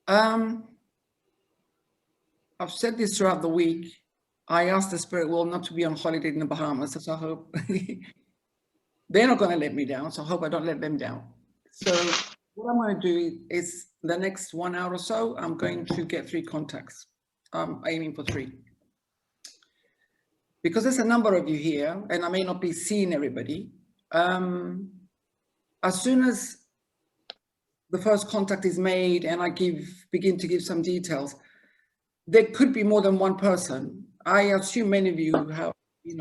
I've said this throughout the week. I asked the spirit world not to be on holiday in the Bahamas, so I hope they're not going to let me down. So I hope I don't let them down. So what I'm going to do is the next 1 hour or so, I'm going to get 3 contacts. I'm aiming for 3. Because there's a number of you here, and I may not be seeing everybody. As soon as the first contact is made and I begin to give some details, there could be more than one person. I assume many of you have,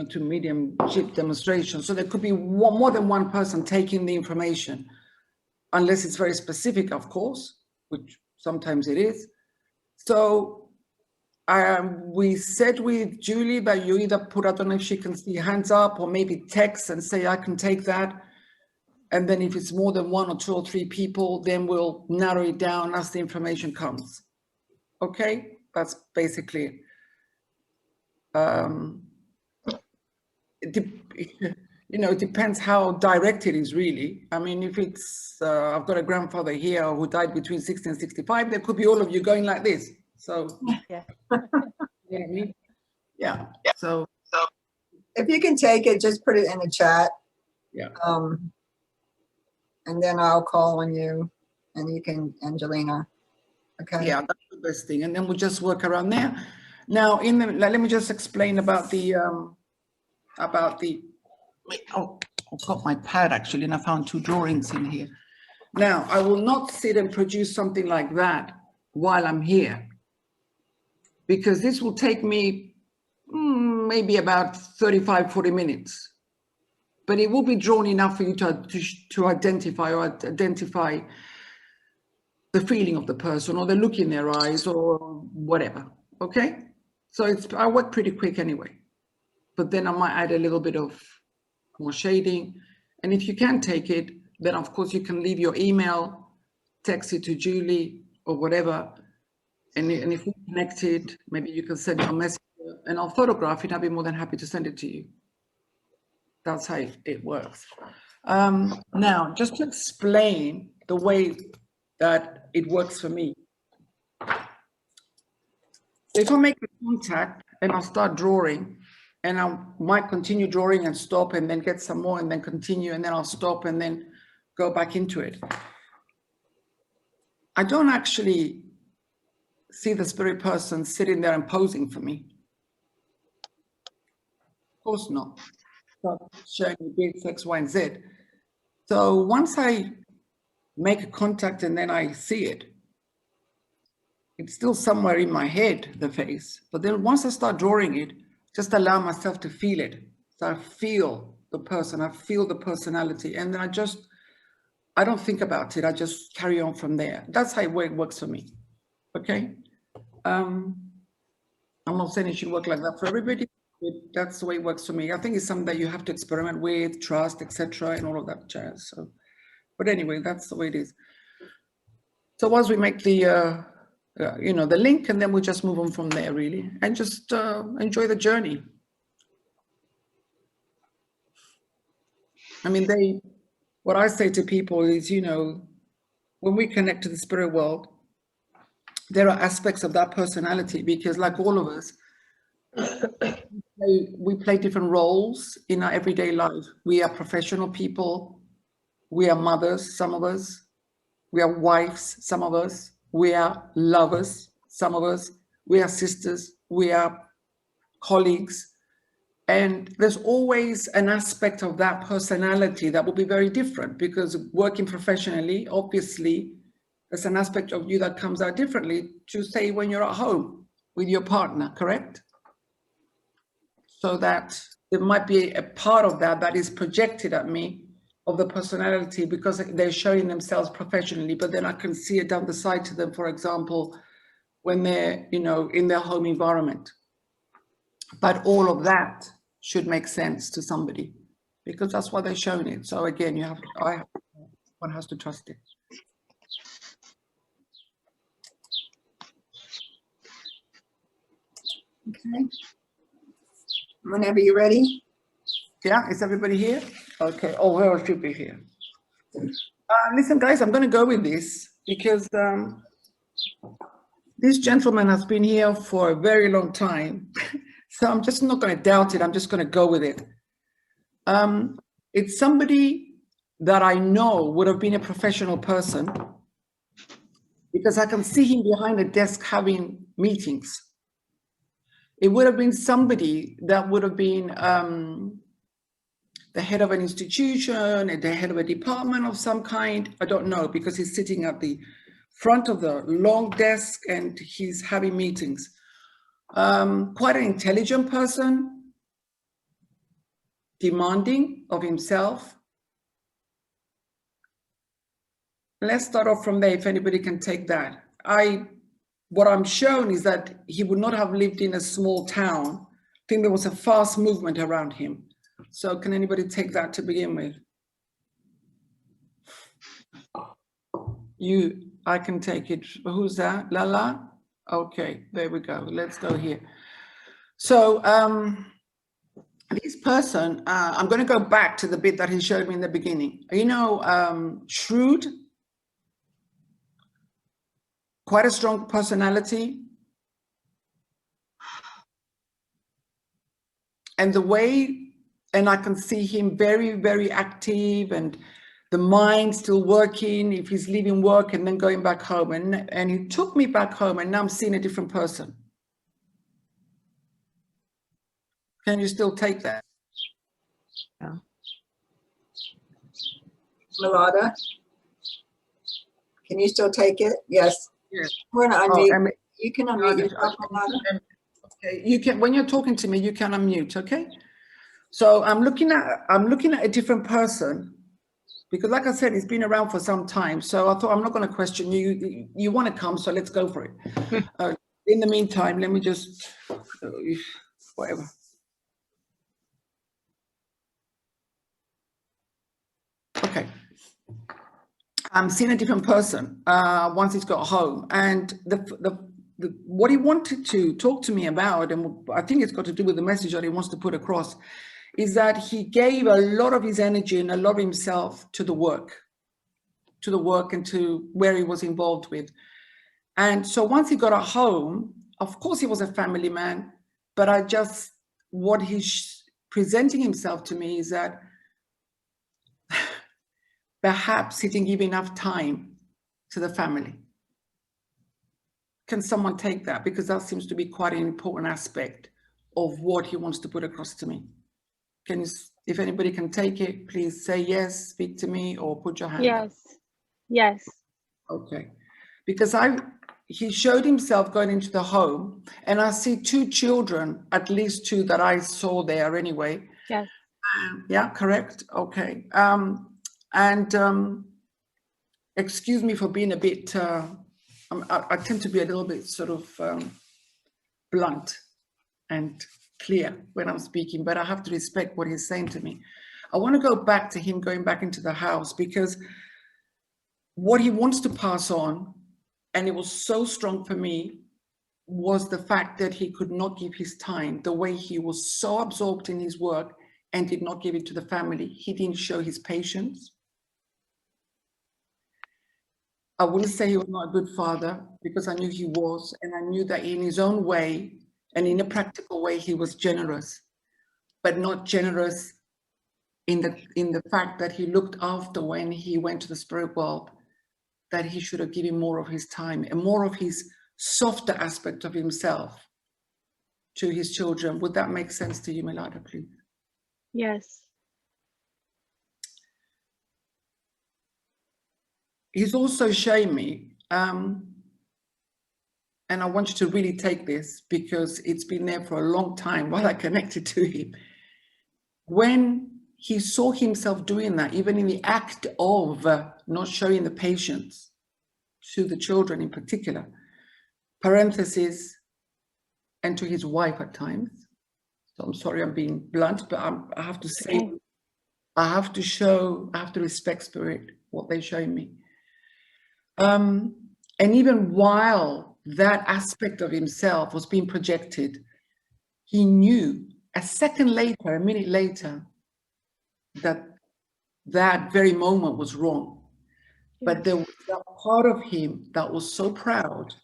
to mediumship demonstrations, so there could be more than one person taking the information, unless it's very specific, of course, which sometimes it is. So we said with Julie that you either put, I don't know if she can see hands up, or maybe text and say, I can take that. And then if it's more than 1 or 2 or 3 people, then we'll narrow it down as the information comes. Okay, that's basically it depends how direct it is, really. I mean, if it's, I've got a grandfather here who died between 60 and 65, there could be all of you going like this. So, yeah. Yeah. So if you can take it, just put it in the chat. Yeah. And then I'll call on you, and you can, Angelina. Okay. Yeah, that's the best thing. And then we'll just work around there. Now, let me just explain about the oh, I've got my pad actually, and I found 2 drawings in here. Now, I will not sit and produce something like that while I'm here, because this will take me maybe about 35, 40 minutes. But it will be drawn enough for you to identify the feeling of the person, or the look in their eyes, or whatever. Okay, so I work pretty quick anyway, but then I might add a little bit of more shading. And if you can take it, then of course you can leave your email, text it to Julie or whatever, and if we're connected, maybe you can send a message and I'll photograph it. I'll be more than happy to send it to you. That's how it works. Now, just to explain the way that it works for me. If I make a contact and I'll start drawing, and I might continue drawing and stop and then get some more and then continue, and then I'll stop and then go back into it. I don't actually see the spirit person sitting there and posing for me. Of course not. Showing me big X, Y, and Z. So once I make a contact and then I see it, it's still somewhere in my head, the face. But then once I start drawing it, just allow myself to feel it. So I feel the person, I feel the personality, and then I don't think about it. I just carry on from there. That's how it works for me. Okay. I'm not saying it should work like that for everybody. That's the way it works for me. I think it's something that you have to experiment with, trust, etc., and all of that jazz. So, but anyway, that's the way it is. So once we make the the link, and then we just move on from there, really, and just enjoy the journey. I mean, what I say to people is, when we connect to the spirit world, there are aspects of that personality, because like all of us, we play different roles in our everyday life. We are professional people. We are mothers, some of us. We are wives, some of us. We are lovers, some of us. We are sisters. We are colleagues. And there's always an aspect of that personality that will be very different, because working professionally, obviously, there's an aspect of you that comes out differently to, say, when you're at home with your partner, correct? So that there might be a part of that is projected at me, of the personality, because they're showing themselves professionally, but then I can see it down the side to them, for example, when they're, in their home environment. But all of that should make sense to somebody, because that's why they're showing it. So again, one has to trust it. Okay. Whenever you're ready. Yeah, is everybody here? Okay. Oh, well, I should be here. Listen, guys, I'm going to go with this because This gentleman has been here for a very long time, so I'm just not going to doubt it. I'm just going to go with it. It's somebody that I know would have been a professional person, because I can see him behind a desk having meetings. It would have been somebody that would have been the head of an institution, the head of a department of some kind. I don't know, because he's sitting at the front of the long desk and he's having meetings. Quite an intelligent person, demanding of himself. Let's start off from there, if anybody can take that. What I'm shown is that he would not have lived in a small town. I think there was a fast movement around him. So can anybody take that to begin with? I can take it. Who's that? Lala? Okay, there we go. Let's go here. So this person, I'm going to go back to the bit that he showed me in the beginning. You know, shrewd, quite a strong personality. And the way, and I can see him very, very active, and the mind still working if he's leaving work and then going back home. And he took me back home, and now I'm seeing a different person. Can you still take that? Yeah. Milada, can you still take it? Yes. Yes. We're gonna unmute. You can unmute yourself, Milada. Okay. You can, when you're talking to me, you can unmute. Okay. So I'm looking at a different person, because like I said, it's been around for some time. So I thought, I'm not going to question you. You want to come, so let's go for it. In the meantime, let me just whatever. Okay. I'm seeing a different person once he's got home, and what he wanted to talk to me about, and I think it's got to do with the message that he wants to put across, is that he gave a lot of his energy and a lot of himself to the work and to where he was involved with. And so once he got at home, of course he was a family man, but what he's presenting himself to me is that perhaps he didn't give enough time to the family. Can someone take that? Because that seems to be quite an important aspect of what he wants to put across to me. Can you, if anybody can take it, please say yes, speak to me, or put your hand up. Yes. Yes. Okay. Because he showed himself going into the home, and I see two children, at least two that I saw there anyway. Yes. Yeah, correct. Okay. Excuse me for being a bit, I tend to be a little bit sort of blunt and clear when I'm speaking, but I have to respect what he's saying to me. I want to go back to him going back into the house, because what he wants to pass on, and it was so strong for me, was the fact that he could not give his time, the way he was so absorbed in his work and did not give it to the family. He didn't show his patience. I wouldn't say he was not a good father, because I knew he was, and I knew that in his own way and in a practical way, he was generous, but not generous in the fact that he looked after, when he went to the spirit world, that he should have given more of his time and more of his softer aspect of himself to his children. Would that make sense to you, Milada, please? Yes. He's also showing me, and I want you to really take this, because it's been there for a long time while I connected to him. When he saw himself doing that, even in the act of not showing the patience to the children in particular, parenthesis, and to his wife at times. So I'm sorry I'm being blunt, but I have to say, Okay. I have to respect spirit, what they show me. And even while that aspect of himself was being projected, he knew a second later, a minute later, that very moment was wrong. But there was that part of him that was so proud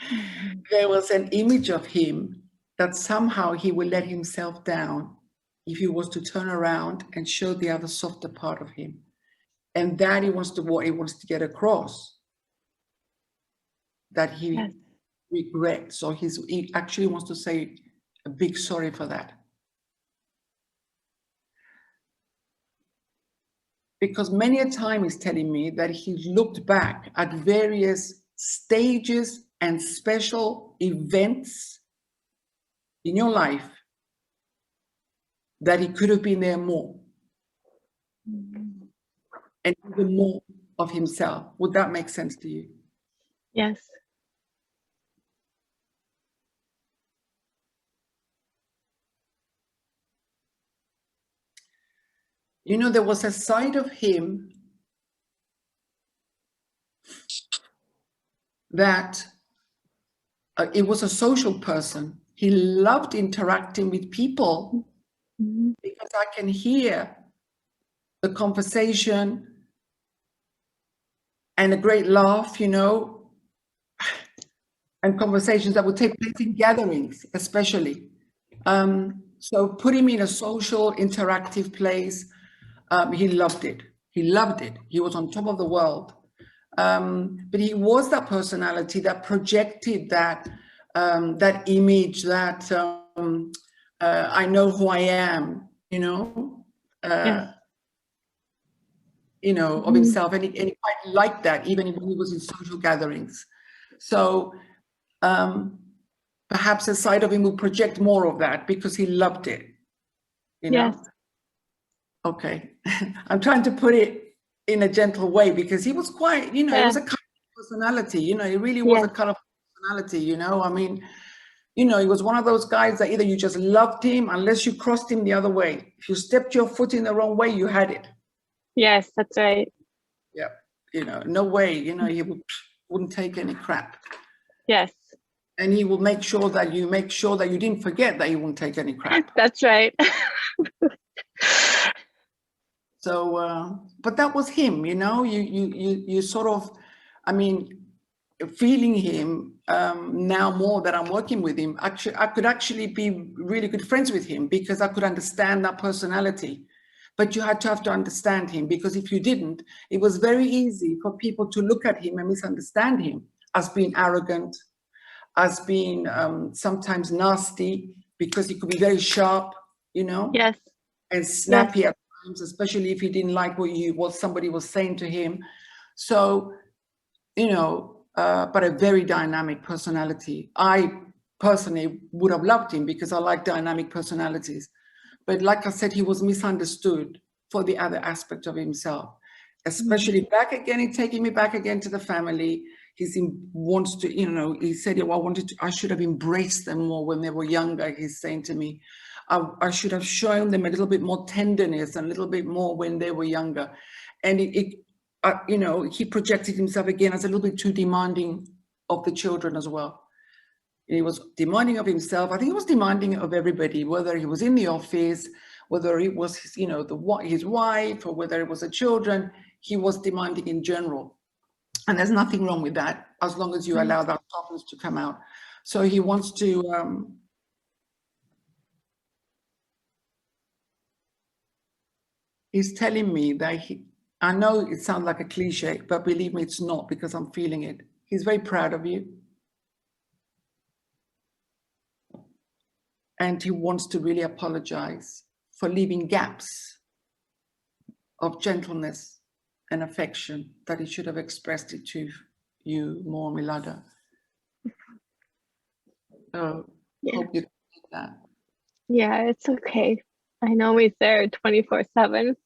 Mhm. There was an image of him that somehow he would let himself down if he was to turn around and show the other softer part of him. And that he wants to what he wants to get across, that he Yes. regrets, or he actually wants to say a big sorry for that. Because many a time he's telling me that he's looked back at various stages and special events in your life that he could have been there more Mhm. and even more of himself. Would that make sense to you? Yes. You know, there was a side of him that it was a social person. He loved interacting with people Mhm. because I can hear the conversation and a great laugh, you know, and conversations that would take place in gatherings, especially. So put him in a social, interactive place. He loved it. He loved it. He was on top of the world. But he was that personality that projected that that image that I know who I am, you know, Yes. of Mhm. himself, and he quite liked that even when he was in social gatherings. So perhaps a side of him will project more of that because he loved it, you know. Yes. Okay, I'm trying to put it in a gentle way because he was quite, you know, he was a colorful personality, you know, he really was a Yes. colorful personality, you know. I mean, you know, he was one of those guys that either you just loved him unless you crossed him the other way. If you stepped your foot in the wrong way, you had it. Yes, that's right. Yeah, you know, no way, you know, he wouldn't take any crap. Yes. And he will make sure that you didn't forget that he won't take any crap. That's right. So, but that was him, you know. You sort of, I mean, feeling him now more that I'm working with him. Actually, I could actually be really good friends with him because I could understand that personality. But you had to have to understand him because if you didn't, it was very easy for people to look at him and misunderstand him as being arrogant, as being sometimes nasty because he could be very sharp, you know, Yes. and snappy at times, especially if he didn't like what somebody was saying to him. So, you know, but a very dynamic personality. I personally would have loved him because I like dynamic personalities. But like I said, he was misunderstood for the other aspect of himself, especially back again, he's taking me back again to the family. Wants to, you know, he said, well, I should have embraced them more when they were younger. He's saying to me, I should have shown them a little bit more tenderness and a little bit more when they were younger. And you know, he projected himself again as a little bit too demanding of the children as well. He was demanding of himself. I think he was demanding of everybody, whether he was in the office, whether it was his, you know, his wife, or whether it was the children. He was demanding in general. And there's nothing wrong with that, as long as you allow that softness to come out. So he wants to, he's telling me that I know it sounds like a cliche, but believe me, it's not, because I'm feeling it. He's very proud of you. And he wants to really apologize for leaving gaps of gentleness and affection that he should have expressed it to you more, Milada. So Yeah. hope you get that. Yeah, it's okay. I know he's there 24/7.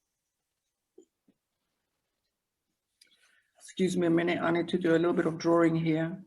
Excuse me a minute, I need to do a little bit of drawing here.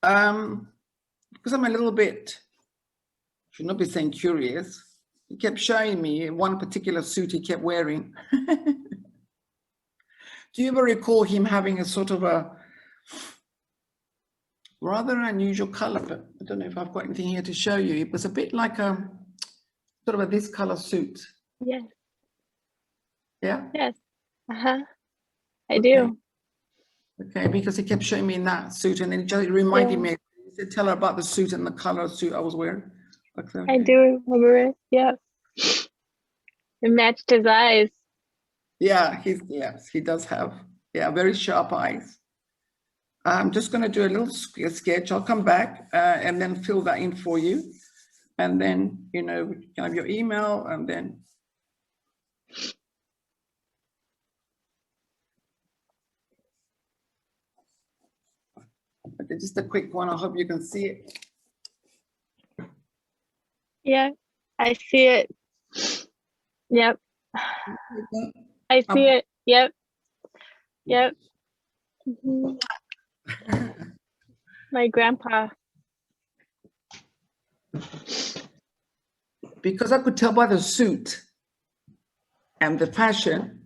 Because I'm a little bit, should not be saying curious, he kept showing me one particular suit he kept wearing. Do you ever recall him having a sort of a rather unusual color? But I don't know if I've got anything here to show you. It was a bit like a sort of a this color suit. Yes. Yeah? Yes. Uh-huh. I Okay. do. Okay, because he kept showing me in that suit, and then it just reminded Yeah. me. He said, tell her about the suit and the color suit I was wearing. Okay. I do remember it. Yep. It matched his eyes. Yeah, yes, he does have, very sharp eyes. I'm just going to do a little sketch. I'll come back and then fill that in for you. And then, you know, you can have your email and then. Okay, just a quick one. I hope you can see it. Yeah, I see it. Yep. I see it. Yep. Yep. Mhm. My grandpa. Because I could tell by the suit and the fashion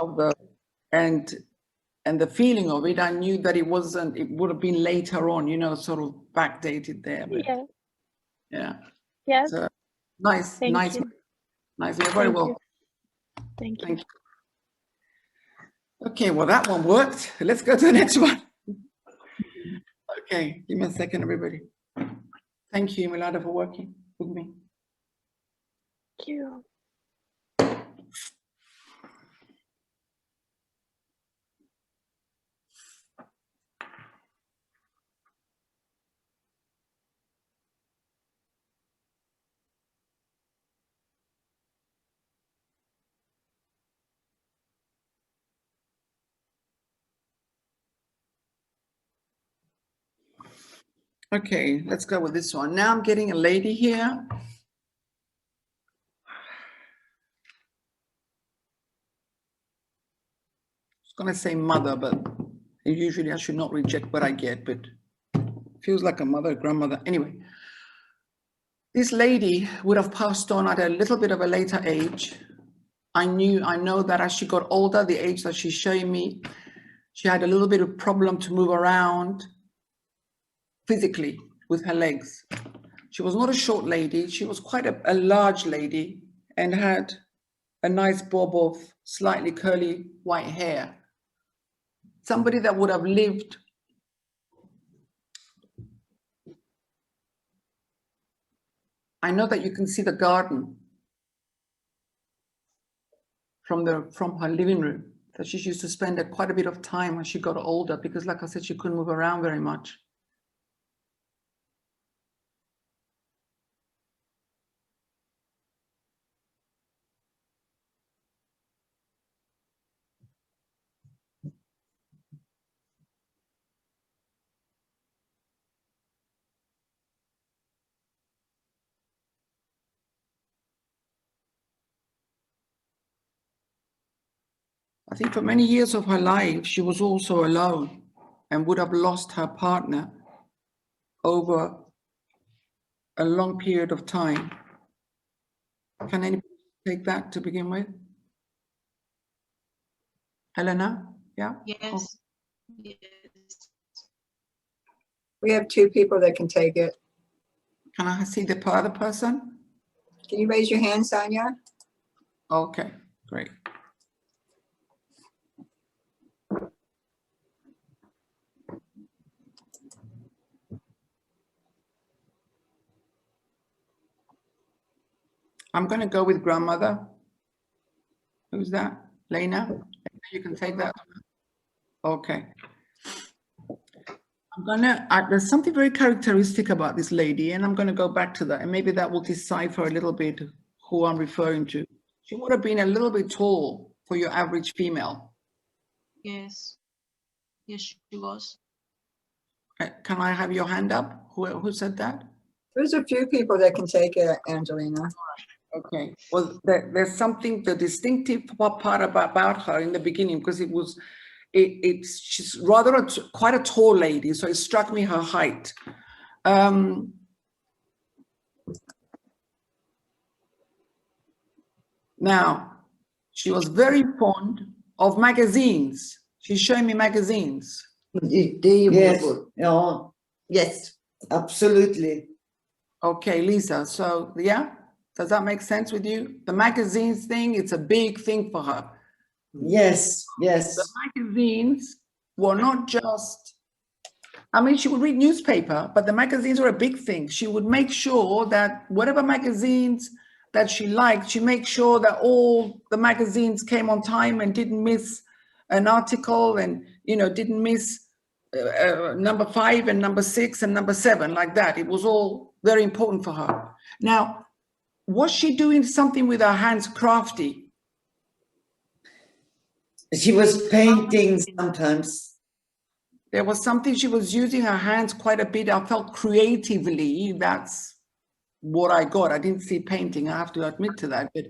of the, and the feeling of it, I knew that it wasn't, it would have been later on, you know, sort of backdated there. But Yeah. yeah. Yep. So nice, Thank nice, you. nice. You're very Thank well. you. Thank you. Thank you. Okay, well, that one worked. Let's go to the next one. Okay, give me a second, everybody. Thank you, Milada, for working with me. Thank you. Okay, let's go with this one. Now I'm getting a lady here. I was going to say mother, but usually I should not reject what I get, but feels like a mother, grandmother. Anyway, this lady would have passed on at a little bit of a later age. I know that as she got older, the age that she's showing me, she had a little bit of problem to move around physically with her legs. She was not a short lady. She was quite a large lady and had a nice bob of slightly curly white hair. Somebody that would have lived I know that you can see the garden from her living room, that she used to spend quite a bit of time when she got older, because like I said, she couldn't move around very much. I think for many years of her life, she was also alone and would have lost her partner over a long period of time. Can anybody take that to begin with? Helena? Yeah? Yes. Yes. We have two people that can take it. Can I see the other person? Can you raise your hand, Sonia? Okay, great. I'm going to go with grandmother. Who's that? Lena? You can take that. Okay. There's something very characteristic about this lady, and I'm going to go back to that, and maybe that will decipher a little bit who I'm referring to. She would have been a little bit tall for your average female. Yes. Yes, she was. Can I have your hand up? Who said that? There's a few people that can take it, Angelina. Okay. Well, there's something, the distinctive part about her in the beginning, because she's rather quite a tall lady, so it struck me her height. Now, she was very fond of magazines. She's showing me magazines. Yes. Oh, yes, absolutely. Okay, Lisa, so yeah, does that make sense with you? The magazines thing, it's a big thing for her. Yes, yes. The magazines were not just, I mean, she would read newspaper, but the magazines were a big thing. She would make sure that whatever magazines that she liked, she made sure that all the magazines came on time and didn't miss an article, and, you know, didn't miss number 5 and number 6 and number 7, like that. It was all very important for her. Now, was she doing something with her hands crafty? She was painting sometimes. There was something, she was using her hands quite a bit. I felt creatively, that's what I got. I didn't see painting, I have to admit to that, but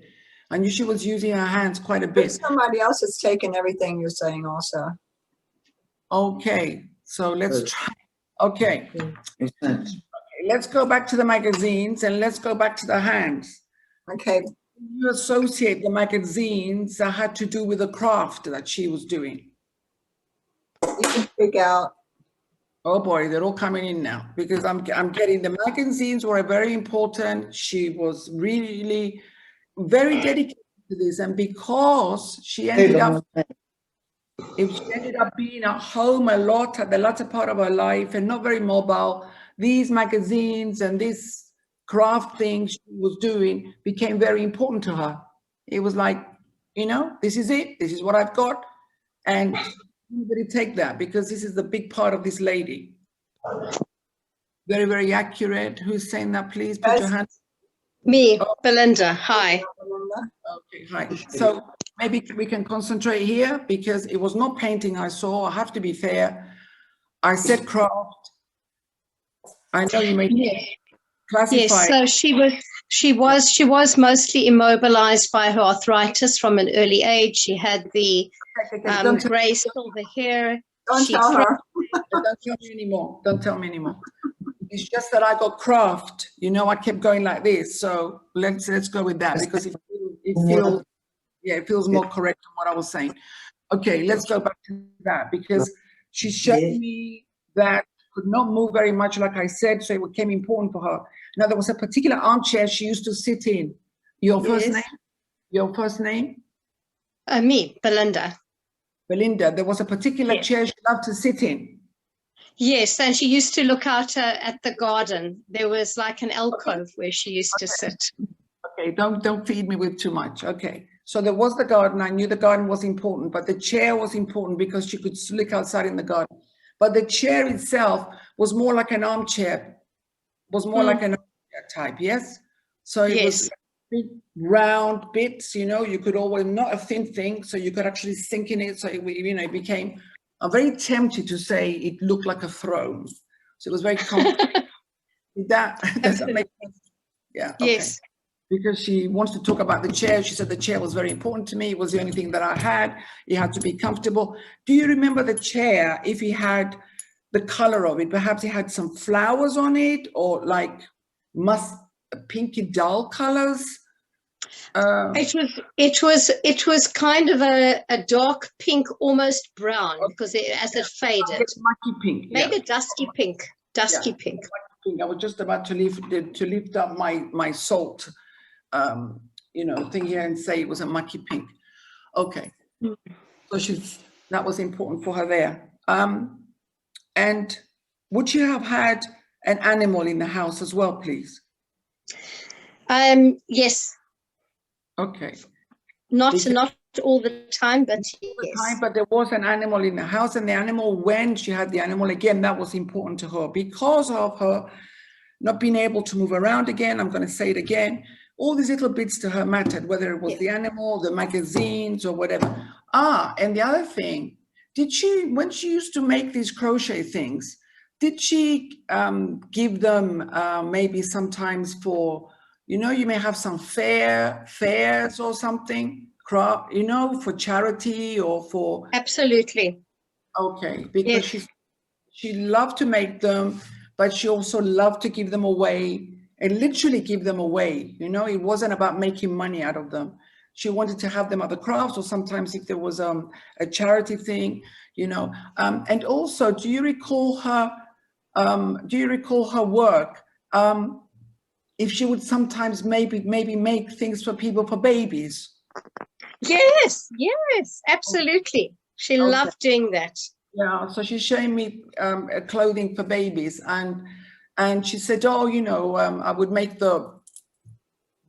I knew she was using her hands quite a But bit. somebody else has taken everything you're saying also. Okay, so let's try. Okay, let's go back to the magazines and let's go back to the hands. Okay, You associate the magazines that had to do with the craft that she was doing. you can speak out. Oh boy, they're all coming in now, because I'm getting the magazines were very important. She was really very dedicated to this, and because she ended up being at home a lot at the latter part of her life and not very mobile, these magazines and this craft thing she was doing became very important to her. It was like, you know, this is it, this is what I've got, and anybody take that, because this is the big part of this lady. Very, very accurate. Who's saying that? Please put your hand. Me, Belinda. Hi. Okay, hi. So maybe we can concentrate here, because it was not painting I saw. I have to be fair. I said craft. I know you may classify. Yes, so she was mostly immobilized by her arthritis from an early age. She had the grey silver hair. Don't She tell her. Don't tell me anymore. Don't tell me anymore. It's just that I got craft. You know, I kept going like this. So let's go with that, because it feels more correct than what I was saying. Okay, let's go back to that, because she showed me that could not move very much, like I said, so it became important for her. Now, there was a particular armchair she used to sit in. Your first name? Your first name? Me, Belinda. Belinda. There was a particular chair she loved to sit in. Yes, and she used to look out at the garden. There was like an alcove where she used to sit. Okay, don't feed me with too much. Okay, so there was the garden. I knew the garden was important, but the chair was important because she could look outside in the garden. But the chair itself was more like an armchair, like an armchair type, yes? So it was big round bits, you know, you could always, not a thin thing, so you could actually sink in it. So it, you know, it became, I'm very tempted to say it looked like a throne. So it was very comfortable. Does that make sense? Yeah. Okay. Yes. Because she wants to talk about the chair. She said the chair was very important to me. It was the only thing that I had. It had to be comfortable. Do you remember the chair, if he had the color of it? Perhaps he had some flowers on it, or like pinky dull colors? It was kind of a dark pink, almost brown, because as it faded. Mucky pink. Maybe dusky pink. Pink. I was just about to lift up my salt, you know, thing here and say it was a mucky pink. Okay, so that was important for her there. And would you have had an animal in the house as well, please? Yes. Okay. Not all the time, but yes. But there was an animal in the house, and the animal, when she had the animal again, that was important to her because of her not being able to move around again. I'm going to say it again. All these little bits to her mattered, whether it was the animal, the magazines, or whatever. And the other thing, when she used to make these crochet things, did she give them maybe sometimes for, you know, you may have some fairs or something, you know, for charity or for... Absolutely. Okay, because Yes. she loved to make them, but she also loved to give them away and literally give them away. You know, it wasn't about making money out of them. She wanted to have them at the crafts, or sometimes if there was a charity thing, you know. And also, do you recall her work? If she would sometimes maybe make things for people, for babies. Yes, yes, absolutely. She Okay. loved doing that. Yeah, so she's showing me clothing for babies, and she said, oh, you know, I would make the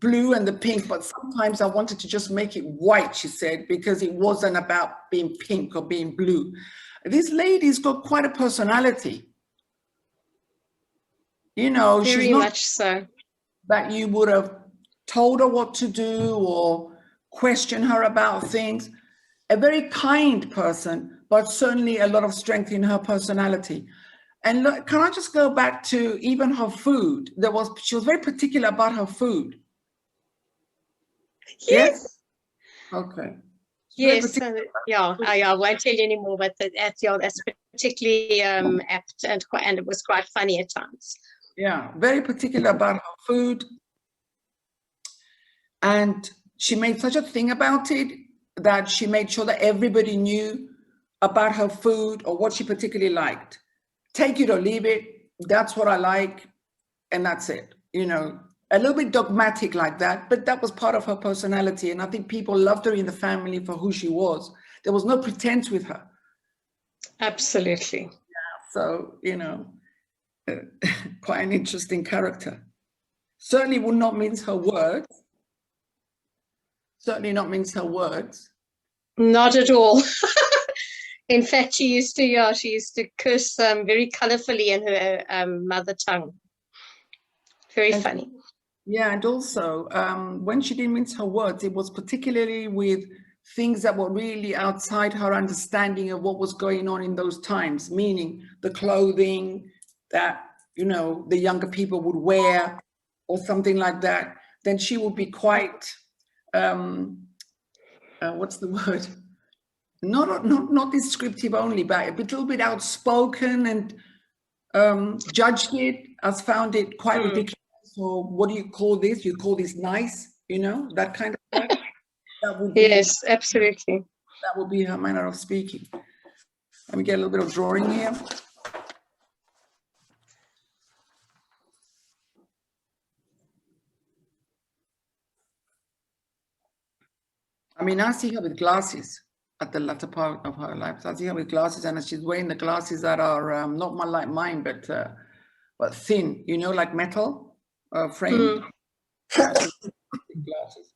blue and the pink, but sometimes I wanted to just make it white, she said, because it wasn't about being pink or being blue. This lady's got quite a personality. You know, she's Very not much so. that you would have told her what to do or question her about things. A very kind person, but certainly a lot of strength in her personality. And look, can I just go back to even her food? She was very particular about her food. Yes. Okay. Yes. Yeah, I won't tell you anymore, but that's particularly apt, and it was quite funny at times. Yeah, very particular about her food. And she made such a thing about it that she made sure that everybody knew about her food or what she particularly liked. Take it or leave it. That's what I like. And that's it. You know, a little bit dogmatic like that, but that was part of her personality. And I think people loved her in the family for who she was. There was no pretense with her. Absolutely. Yeah, so, you know, quite an interesting character. Certainly would not mince her words. Certainly not mince her words. Not at all. In fact, she used to curse very colorfully in her mother tongue. Very funny. Yeah, and also when she didn't mince her words, it was particularly with things that were really outside her understanding of what was going on in those times, meaning the clothing that, you know, the younger people would wear or something like that. Then she would be quite, what's the word? Not descriptive only, but a little bit outspoken, and judged it as found it quite ridiculous. So what do you call this? You call this nice, you know, that kind of thing. That would be, yes, absolutely. That would be her manner of speaking. Let me get a little bit of drawing here. I mean, I see her with glasses at the latter part of her life. So I see her with glasses, and she's wearing the glasses that are not like mine, but thin, you know, like metal framed glasses.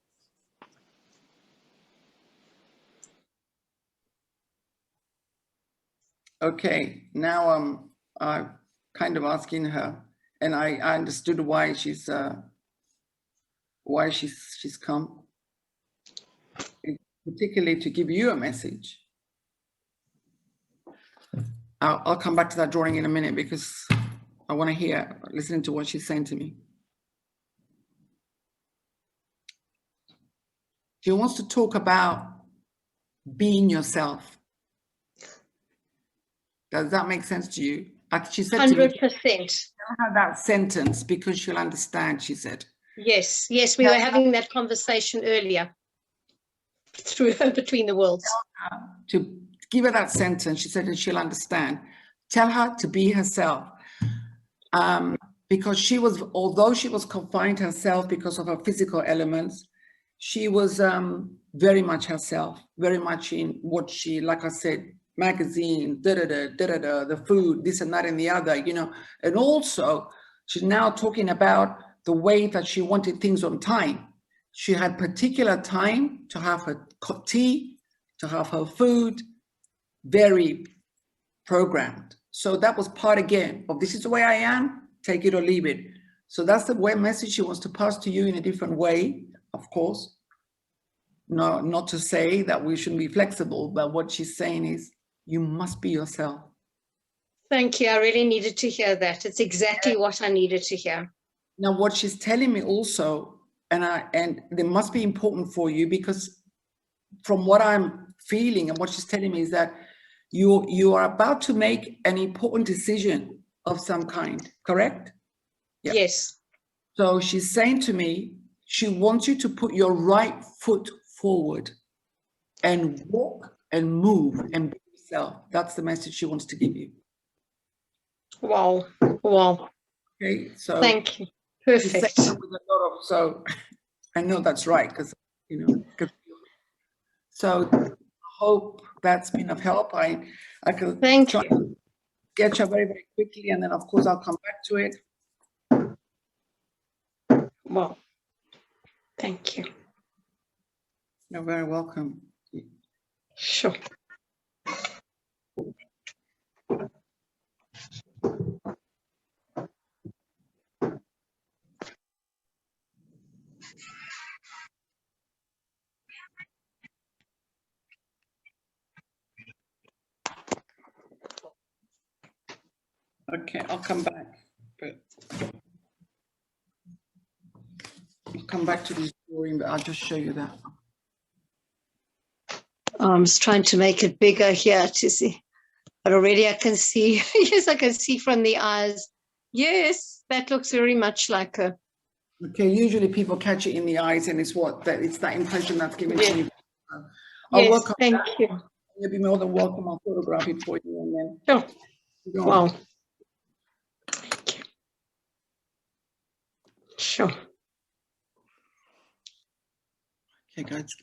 Okay, now I'm kind of asking her, and I understood why she's come, particularly to give you a message. I'll come back to that drawing in a minute because I want to listen to what she's saying to me. She wants to talk about being yourself. Does that make sense to you? She said 100%. Don't have that sentence because she'll understand, she said. Yes, we were having that conversation earlier between the worlds. To give her that sentence, she said, and she'll understand. Tell her to be herself. Because although she was confined herself because of her physical elements, she was very much herself, very much in what she, like I said, magazine, the food, this and that and the other, you know. And also, she's now talking about the way that she wanted things on time. She had particular time to have her tea, to have her food, very programmed. So that was part again of this is the way I am, take it or leave it. So that's the way message she wants to pass to you in a different way, of course. No, not to say that we shouldn't be flexible, but what she's saying is you must be yourself. Thank you. I really needed to hear that. It's exactly what I needed to hear. Now, what she's telling me also, and they must be important for you, because from what I'm feeling and what she's telling me is that You are about to make an important decision of some kind, correct? Yeah. Yes. So she's saying to me, she wants you to put your right foot forward and walk and move and be yourself. That's the message she wants to give you. Wow. Wow. Okay, so Thank you. she's saying Perfect. that with a lot of, so I know that's right, because so I hope that's been of help. I could Thank try you. to sketch her very, very quickly, and then of course I'll come back to it. Wow. Thank you. You're very welcome. Sure. Okay, I'll come back, but I'll come back to this drawing, but I'll just show you that. I'm just trying to make it bigger here to see. But already I can see, yes, I can see from the eyes. Yes, that looks very much like a, Okay, usually people catch it in the eyes, and it's that impression that's given Yeah. to you. I'll yes, work on thank that. you. You'll be more than welcome. I'll photograph it for you, and then Sure. go on. Wow. Thank you. Sure. Okay, guys.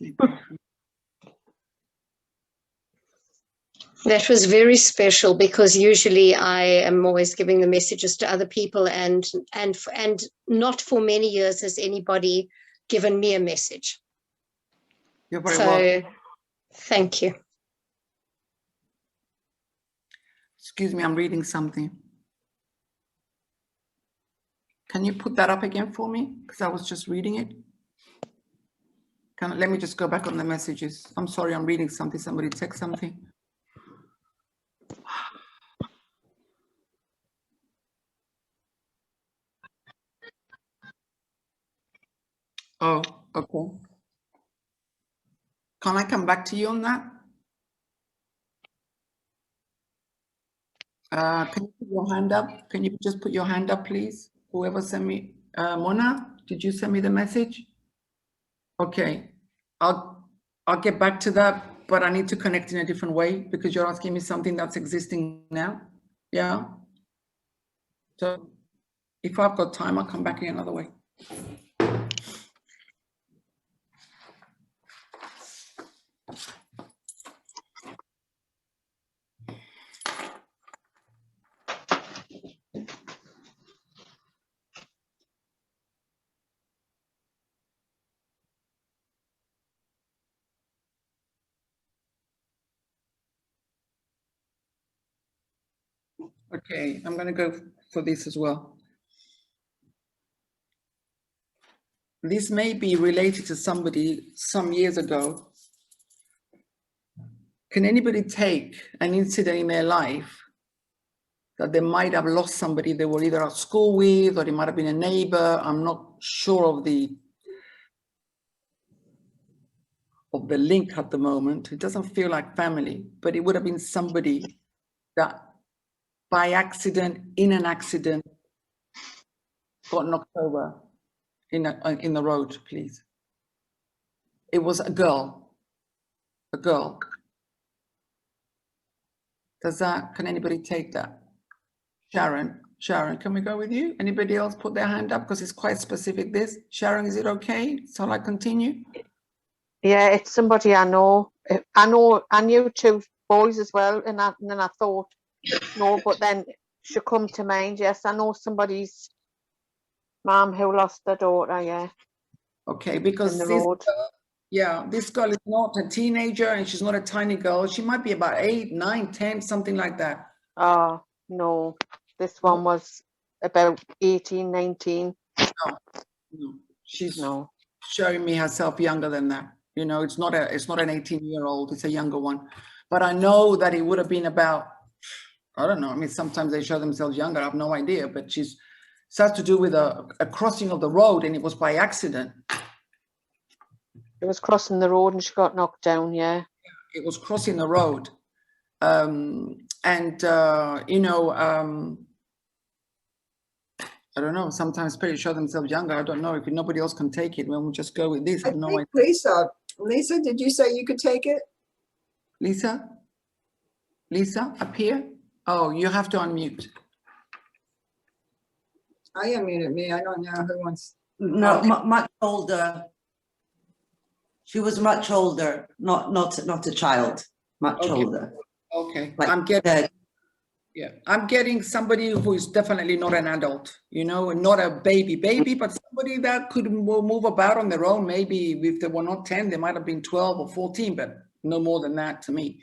That was very special because usually I am always giving the messages to other people, and not for many years has anybody given me a message. You're very welcome. So thank you. Excuse me, I'm reading something. Can you put that up again for me? Because I was just reading it. Let me just go back on the messages. I'm sorry, I'm reading something. Somebody text something. Oh, okay. Can I come back to you on that? Can you put your hand up? Can you just put your hand up, please? Whoever sent me, Mona, did you send me the message? Okay, I'll get back to that, but I need to connect in a different way because you're asking me something that's existing now. Yeah. So if I've got time, I'll come back in another way. Okay, I'm going to go for this as well. This may be related to somebody some years ago. Can anybody take an incident in their life that they might have lost somebody they were either at school with, or it might have been a neighbor? I'm not sure of the link at the moment. It doesn't feel like family, but it would have been somebody that by accident, in an accident, got knocked over in the road, please. It was a girl. A girl. Can anybody take that? Sharon, can we go with you? Anybody else put their hand up? Because it's quite specific, this. Sharon, is it okay? Shall I continue? Yeah, it's somebody I know. I knew two boys as well, and then I thought, no, but then she come to mind. Yes, I know somebody's mom who lost their daughter. Yeah. Okay, because in the this road. this girl is not a teenager, and she's not a tiny girl. She might be about 8, 9, 10, something like that. Oh no, this one was about 18, 19. No. She's No. showing me herself younger than that. You know, it's not an 18-year-old, it's a younger one. But I know that it would have been about, I don't know, I mean, sometimes they show themselves younger, I have no idea, but it has to do with a crossing of the road, and it was by accident. It was crossing the road and she got knocked down, yeah. It was crossing the road. You know, I don't know, sometimes spirits show themselves younger. I don't know if nobody else can take it. We'll just go with this. I I have no think idea. Lisa, did you say you could take it? Lisa? Lisa, up here? Oh, you have to unmute. I unmuted me. I don't know who wants. No, much older. She was much older, not a child, much Okay. older. Okay, Like I'm getting, dead. yeah, I'm getting somebody who is definitely not an adult, you know, and not a baby, but somebody that could move about on their own. Maybe if they were not 10, they might have been 12 or 14, but no more than that to me.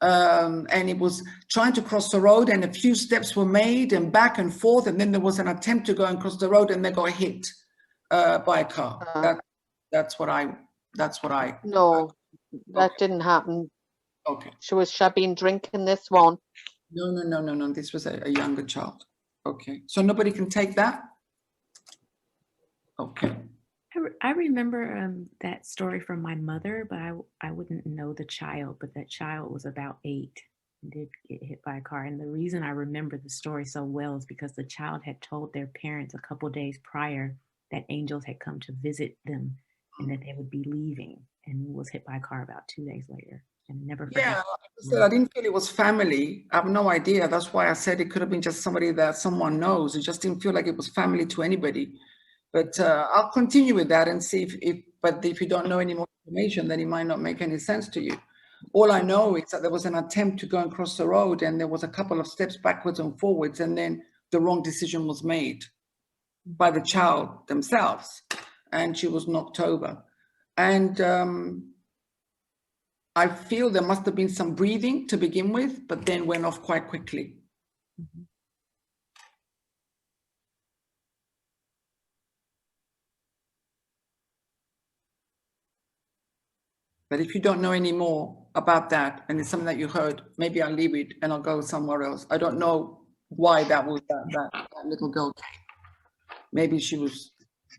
And it was trying to cross the road, and a few steps were made and back and forth, and then there was an attempt to go and cross the road, and they got hit by a car. That's what I. No, that didn't happen. Okay. She been drinking this one. No. This was a younger child. Okay. So nobody can take that? Okay. I remember that story from my mother, but I wouldn't know the child, but that child was about 8 and did get hit by a car. And the reason I remember the story so well is because the child had told their parents a couple days prior that angels had come to visit them and that they would be leaving, and was hit by a car about 2 days later. And never forgot. Yeah, like I said, I didn't feel it was family. I have no idea. That's why I said it could have been just somebody that someone knows. It just didn't feel like it was family to anybody. But I'll continue with that and see if you don't know any more information, then it might not make any sense to you. All I know is that there was an attempt to go and cross the road, and there was a couple of steps backwards and forwards, and then the wrong decision was made by the child themselves, and she was knocked over. And I feel there must have been some breathing to begin with, but then went off quite quickly. Mhm. But if you don't know any more about that, and it's something that you heard, maybe I'll leave it and I'll go somewhere else. I don't know why that was that little girl came. Maybe she was,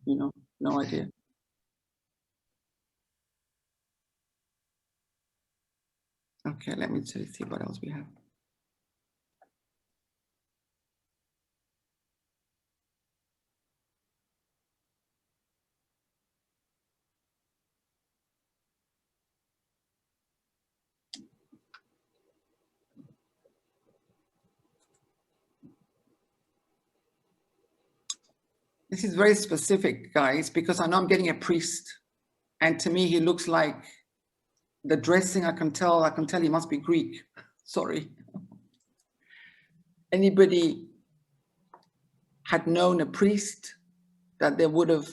you know, no idea. Okay, let me see what else we have. This is very specific, guys, because I know I'm getting a priest, and to me, he looks like the dressing. I can tell he must be Greek. Sorry. Anybody had known a priest that they would have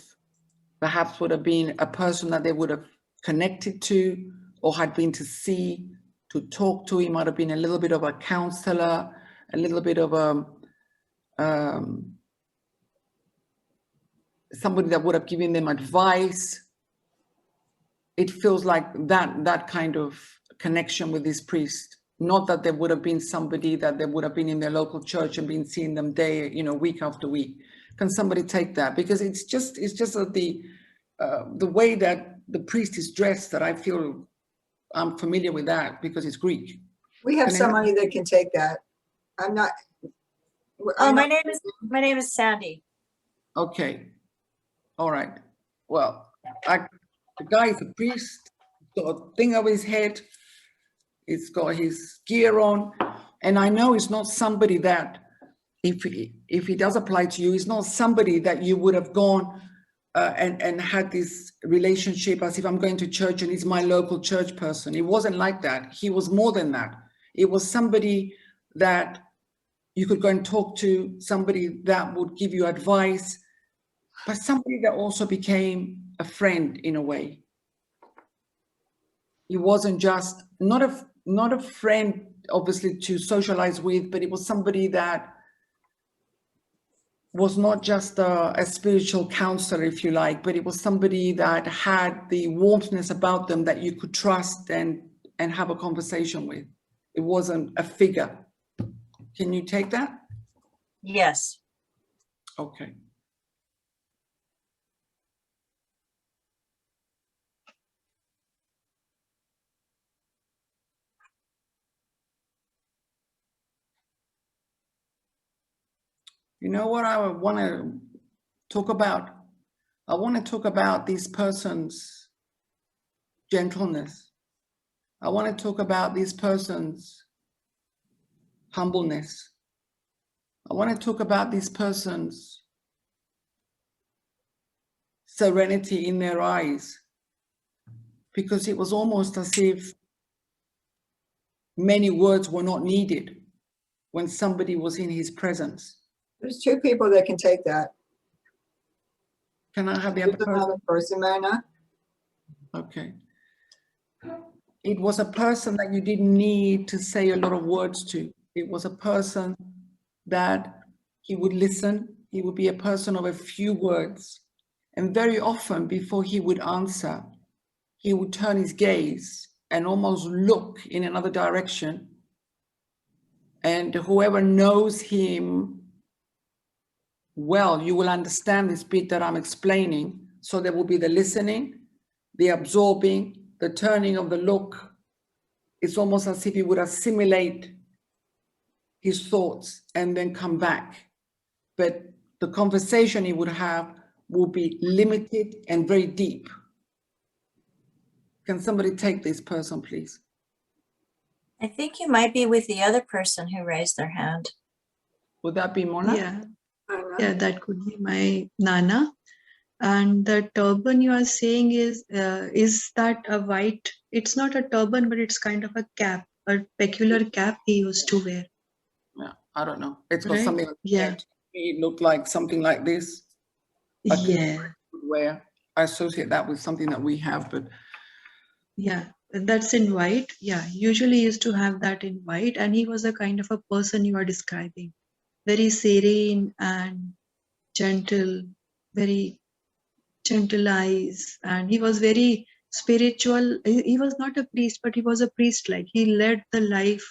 been a person that they would have connected to or had been to see, to talk to? He might have been a little bit of a counselor, a little bit of somebody that would have given them advice. It feels like that kind of connection with this priest. Not that there would have been somebody that they would have been in their local church and been seeing them day, week after week. Can somebody take that? Because it's just the way that the priest is dressed that I feel I'm familiar with that because it's Greek. We have Can I- somebody that can take that. I'm not. Oh, my name is Sandy. Okay. All right. Well, the guy is a priest. He's got a thing over his head. He's got his gear on, and I know it's not somebody that, if he does apply to you, it's not somebody that you would have gone and had this relationship as if I'm going to church and he's my local church person. It wasn't like that. He was more than that. It was somebody that you could go and talk to, somebody that would give you advice, but somebody that also became a friend in a way. He wasn't just not a friend, obviously, to socialize with, but it was somebody that was not just a spiritual counselor, if you like, but it was somebody that had the warmthness about them that you could trust and have a conversation with. It wasn't a figure. Can you take that? Yes. Okay. You know what I want to talk about? I want to talk about this person's gentleness. I want to talk about this person's humbleness. I want to talk about this person's serenity in their eyes, because it was almost as if many words were not needed when somebody was in his presence. There's two people that can take that. Can I have the There's other person? another person, Mona. Okay. It was a person that you didn't need to say a lot of words to. It was a person that he would listen. He would be a person of a few words. And very often before he would answer, he would turn his gaze and almost look in another direction. And whoever knows him well, you will understand this bit that I'm explaining. So there will be the listening, the absorbing, the turning of the look. It's almost as if he would assimilate his thoughts and then come back. But the conversation he would have will be limited and very deep. Can somebody take this person, please? I think you might be with the other person who raised their hand. Would that be Mona? Yeah, yeah, that could be my Nana. And the turban you are saying is that a white, it's not a turban, but it's kind of a cap, a peculiar cap he used to wear. Yeah, I don't know. It's got Right? something like Yeah. that. It looked like something like this. I couldn't Yeah, wear. I associate that with something that we have, but yeah, that's in white. Yeah, usually used to have that in white, and he was a kind of a person you are describing. Very serene and gentle, very gentle eyes, and he was very spiritual. He was not a priest, but he was a priest. Like he led the life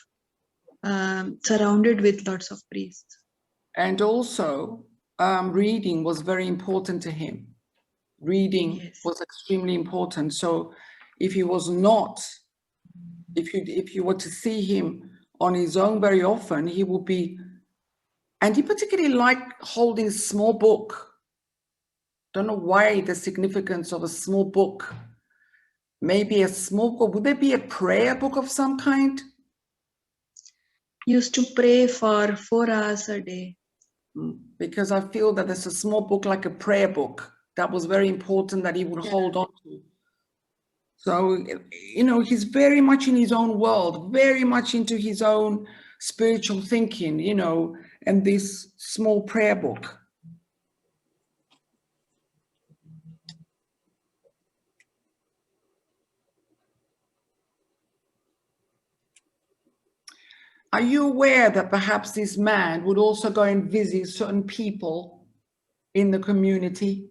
surrounded with lots of priests. and also reading was very important to him. Reading Yes. was extremely important. So if he was not, if you were to see him on his own very often, he would be, and he particularly liked holding a small book. Don't know why the significance of a small book. Maybe a small book. Would there be a prayer book of some kind? Used to pray for 4 hours a day. Because I feel that there's a small book like a prayer book that was very important that he would hold on to. So, you know, he's very much in his own world, very much into his own spiritual thinking, you know, and this small prayer book. Are you aware that perhaps this man would also go and visit certain people in the community?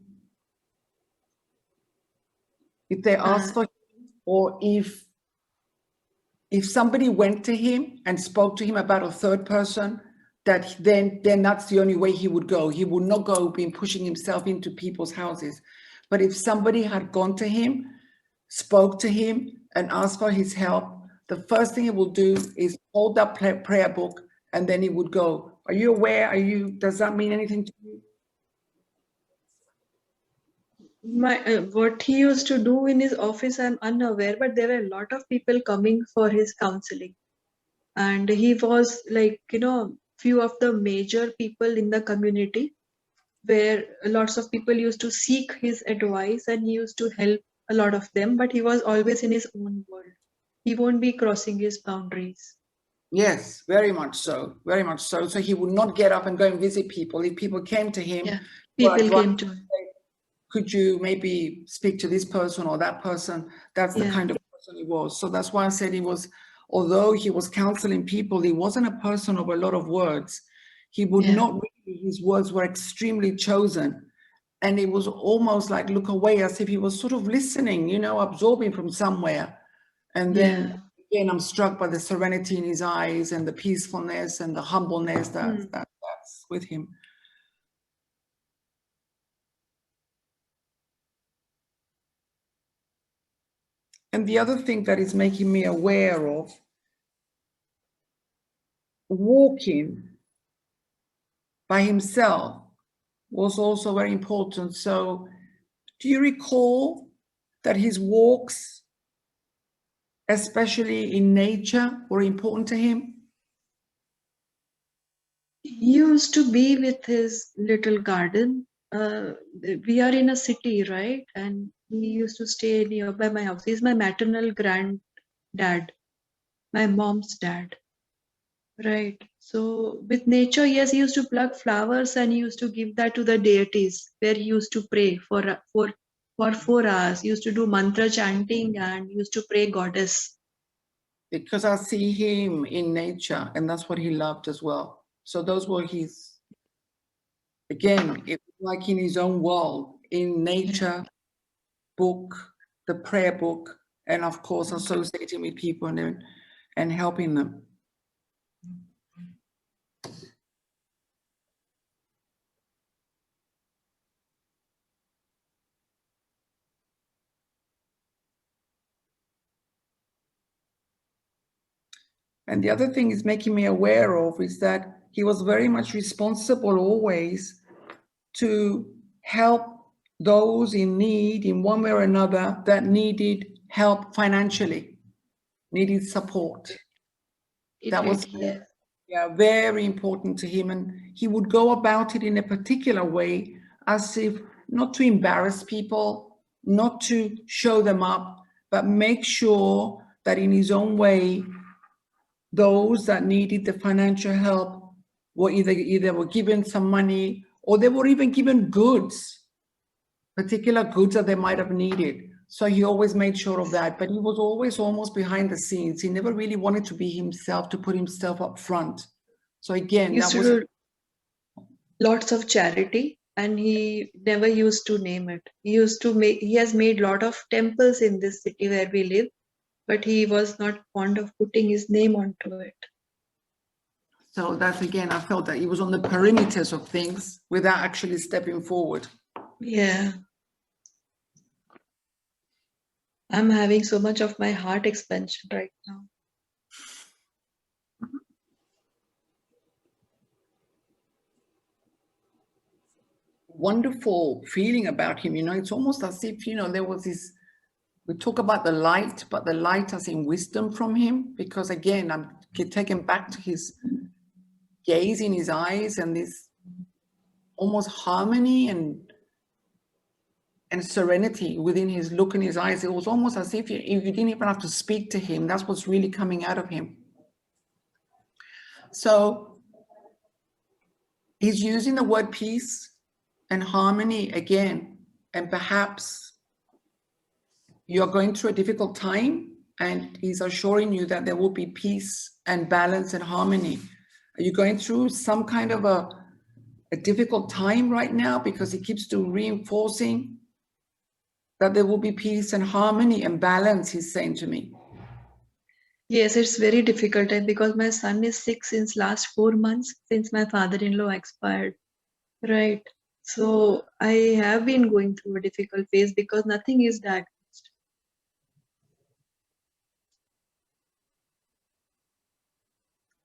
If they asked for him, or if somebody went to him and spoke to him about a third person, that then that's the only way he would go. He would not go being pushing himself into people's houses. But if somebody had gone to him, spoke to him, and asked for his help, the first thing he will do is hold that prayer book, and then he would go. Are you aware? Does that mean anything to you? What he used to do in his office, I'm unaware, but there were a lot of people coming for his counseling. And he was like, you know, few of the major people in the community where lots of people used to seek his advice, and he used to help a lot of them, but he was always in his own world. He won't be crossing his boundaries. Yes, very much so, very much so. So he would not get up and go and visit people. If people came to him, Yeah, people came to him. could you maybe speak to this person or that person? That's the kind of person he was. So that's why I said he was, although he was counseling people, he wasn't a person of a lot of words. He would not really, his words were extremely chosen. And it was almost like look away, as if he was sort of listening, you know, absorbing from somewhere. And then again, I'm struck by the serenity in his eyes and the peacefulness and the humbleness that's with him. And the other thing that is making me aware of walking by himself was also very important. So do you recall that his walks, especially in nature, were important to him? He used to be with his little garden. We are in a city, right? And he used to stay nearby my house. He's my maternal granddad, my mom's dad. Right. So with nature, yes, he used to pluck flowers and he used to give that to the deities, where he used to pray for 4 hours. He used to do mantra chanting and used to pray goddess. Because I see him in nature, and that's what he loved as well. So those were his, again, it was like in his own world, in nature, book, the prayer book, and of course associating with people and helping them. And the other thing is making me aware of is that he was very much responsible always to help those in need in one way or another that needed help financially, needed support. That was very important to him. And he would go about it in a particular way, as if not to embarrass people, not to show them up, but make sure that in his own way, those that needed the financial help were either were given some money or they were even given goods, particular goods that they might have needed. So he always made sure of that, but he was always almost behind the scenes. He never really wanted to be himself, to put himself up front. So again, He used that to was do lots of charity and he never used to name it. He has made lot of temples in this city where we live, but he was not fond of putting his name onto it. so that's again, I felt that he was on the perimeters of things without actually stepping forward. Yeah. I'm having so much of my heart expansion right now. Wonderful feeling about him, it's almost as if, there was this, we talk about the light, but the light as in wisdom from him, because again, I'm taken back to his gaze in his eyes and this almost harmony and serenity within his look in his eyes. It was almost as if you didn't even have to speak to him. That's what's really coming out of him. So he's using the word peace and harmony again, and perhaps you're going through a difficult time and he's assuring you that there will be peace and balance and harmony. Are you going through some kind of a difficult time right now? Because he keeps to reinforcing that there will be peace and harmony and balance, he's saying to me. Yes, it's very difficult time because my son is sick since last 4 months, since my father-in-law expired. Right. So I have been going through a difficult phase because nothing is diagnosed.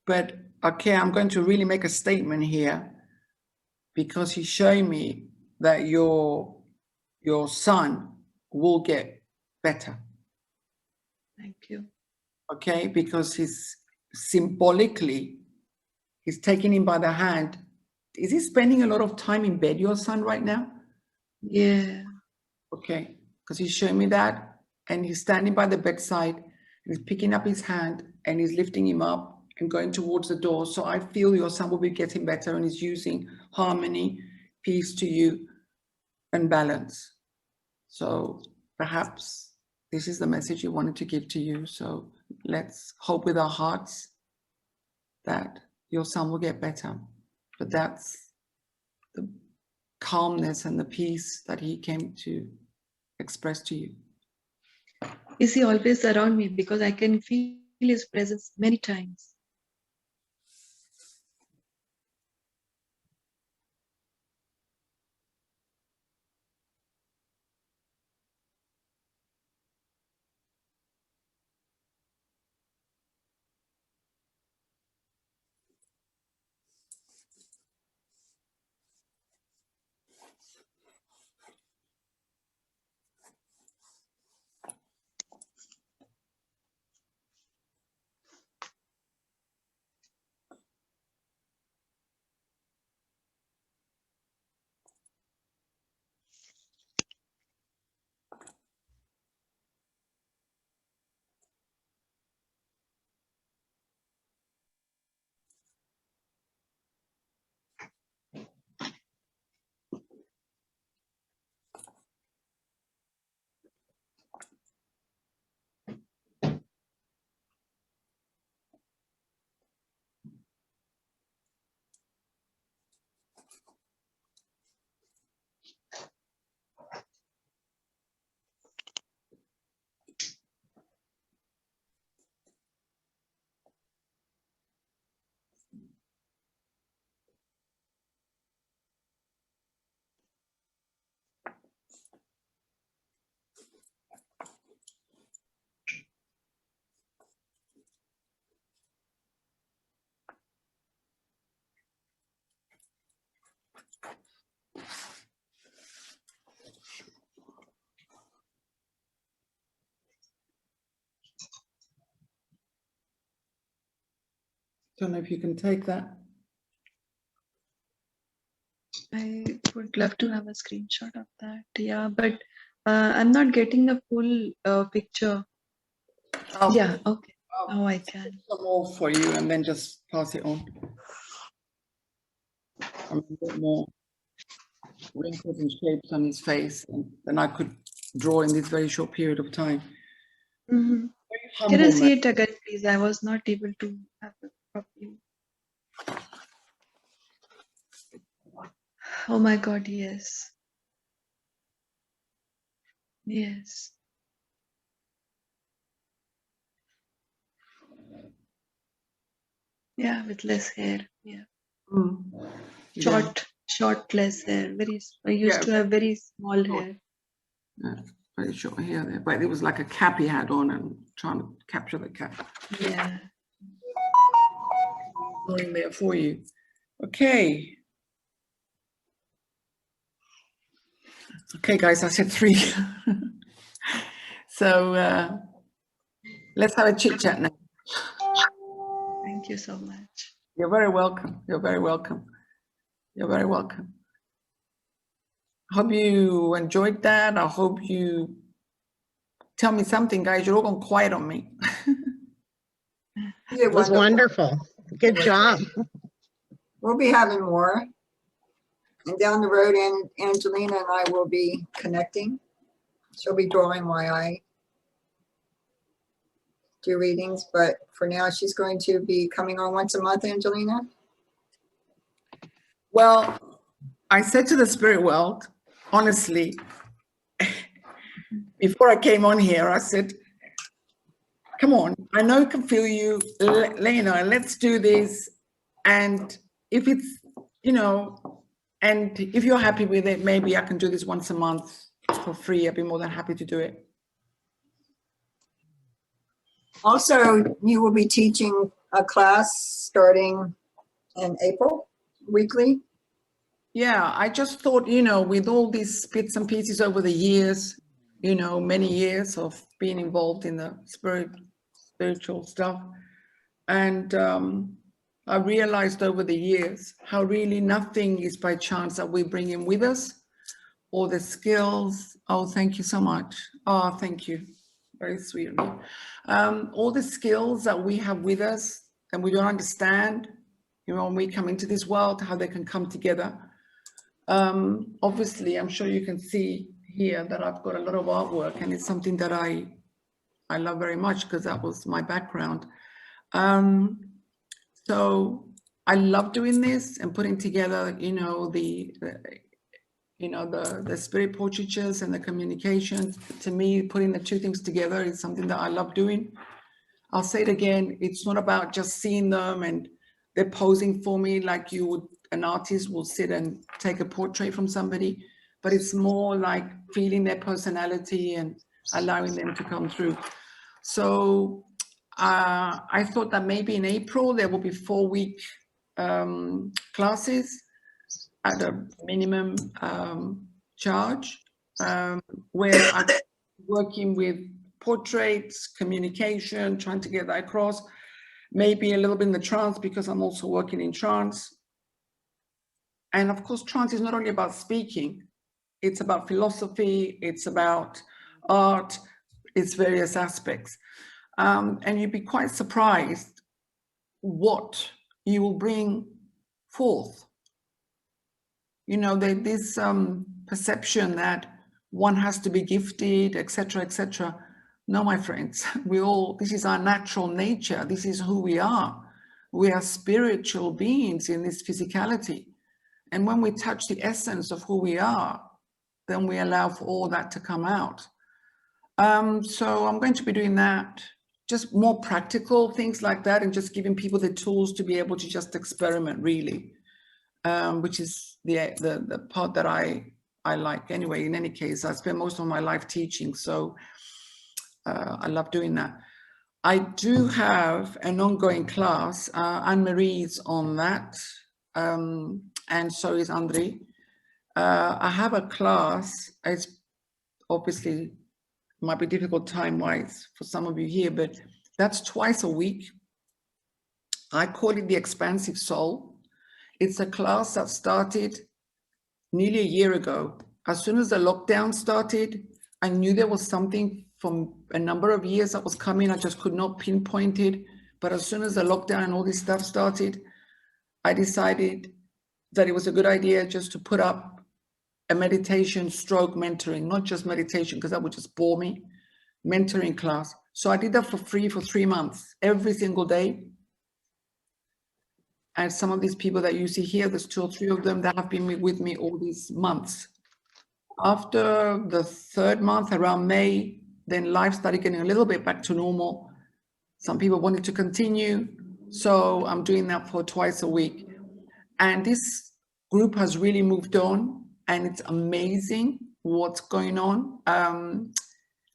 But okay, I'm going to really make a statement here, because he's showing me that your son will get better. Thank you. Okay, because he's symbolically, he's taking him by the hand. Is he spending a lot of time in bed, your son, right now? Yeah. Okay, because he's showing me that, and he's standing by the bedside, and he's picking up his hand, and he's lifting him up and going towards the door. So I feel your son will be getting better, and he's using harmony, peace to you, and balance. So perhaps this is the message he wanted to give to you. So let's hope with our hearts that your son will get better. But that's the calmness and the peace that he came to express to you. Is he always around me? Because I can feel his presence many times. Don't know if you can take that. I would love to have a screenshot of that. Yeah, but I'm not getting the full picture. I'll Yeah, okay. Now I can. some more for you and then just pass it on. A bit more wrinkles and shapes on his face than I could draw in this very short period of time. Mhm. Very Can I humble see man. it again, please? I was not able to have it properly. Oh my God, yes. Yes. Yeah, with less hair. Yeah. Mm. Yeah. Short, less hair. I used to have very small hair. Yeah, very short hair there, but it was like a cap he had on and trying to capture the cap. Yeah. Going there for you. Okay. Okay, guys, I said 3. So let's have a chit chat now. Thank you so much. You're very welcome. You're very welcome. You're very welcome. I hope you enjoyed that. I hope you tell me something, guys. You're all gone quiet on me. You're It was wonderful. wonderful. Good job. We'll be having more. And down the road, Angelina and I will be connecting. She'll be drawing while I do readings, but for now she's going to be coming on once a month, Angelina. Well, I said to the spirit world, honestly, before I came on here, I said, come on, I know I can feel you, Lena, let's do this. And if it's, you know, and if you're happy with it, maybe I can do this once a month for free. I'd be more than happy to do it. Also, you will be teaching a class starting in April, weekly. Yeah, I just thought, you know, with all these bits and pieces over the years, you know, many years of being involved in the spiritual stuff. And I realized over the years how really nothing is by chance that we bring in with us, or the skills. Oh, thank you so much. Oh, thank you. Very sweet of you. All the skills that we have with us and we don't understand, you know, when we come into this world, how they can come together. Obviously, I'm sure you can see here that I've got a lot of artwork, and it's something that I love very much because that was my background. So I love doing this and putting together, you know, the spirit portraitures and the communications. To me, putting the two things together is something that I love doing. I'll say it again, it's not about just seeing them and they're posing for me like you would, an artist will sit and take a portrait from somebody, but it's more like feeling their personality and allowing them to come through. So I thought that maybe in April there will be 4-week classes at a minimum charge, where I'm working with portraits, communication, trying to get that across, maybe a little bit in the trance because I'm also working in trance. And of course, trance is not only about speaking, it's about philosophy, it's about art, it's various aspects. And you'd be quite surprised what you will bring forth. You know, this perception that one has to be gifted, etc., etc. No, my friends, this is our natural nature. This is who we are. We are spiritual beings in this physicality. And when we touch the essence of who we are, then we allow for all that to come out. So I'm going to be doing that, just more practical things like that, and just giving people the tools to be able to just experiment, really, which is the part that I like anyway. In any case, I spent most of my life teaching, so I love doing that. I do have an ongoing class. Anne-Marie's on that, and so is Andre. I have a class. It's obviously might be difficult time-wise for some of you here, but that's twice a week. I call it the Expansive Soul. It's a class that started nearly a year ago. As soon as the lockdown started, I knew there was something from a number of years that was coming. I just could not pinpoint it. But as soon as the lockdown and all this stuff started, I decided that it was a good idea just to put up a meditation stroke mentoring, not just meditation, because that would just bore me, mentoring class. So I did that for free for 3 months, every single day. And some of these people that you see here, there's 2 or 3 of them that have been with me all these months. After the 3rd month, around May, then life started getting a little bit back to normal. Some people wanted to continue. So I'm doing that for twice a week. And this group has really moved on, and it's amazing what's going on.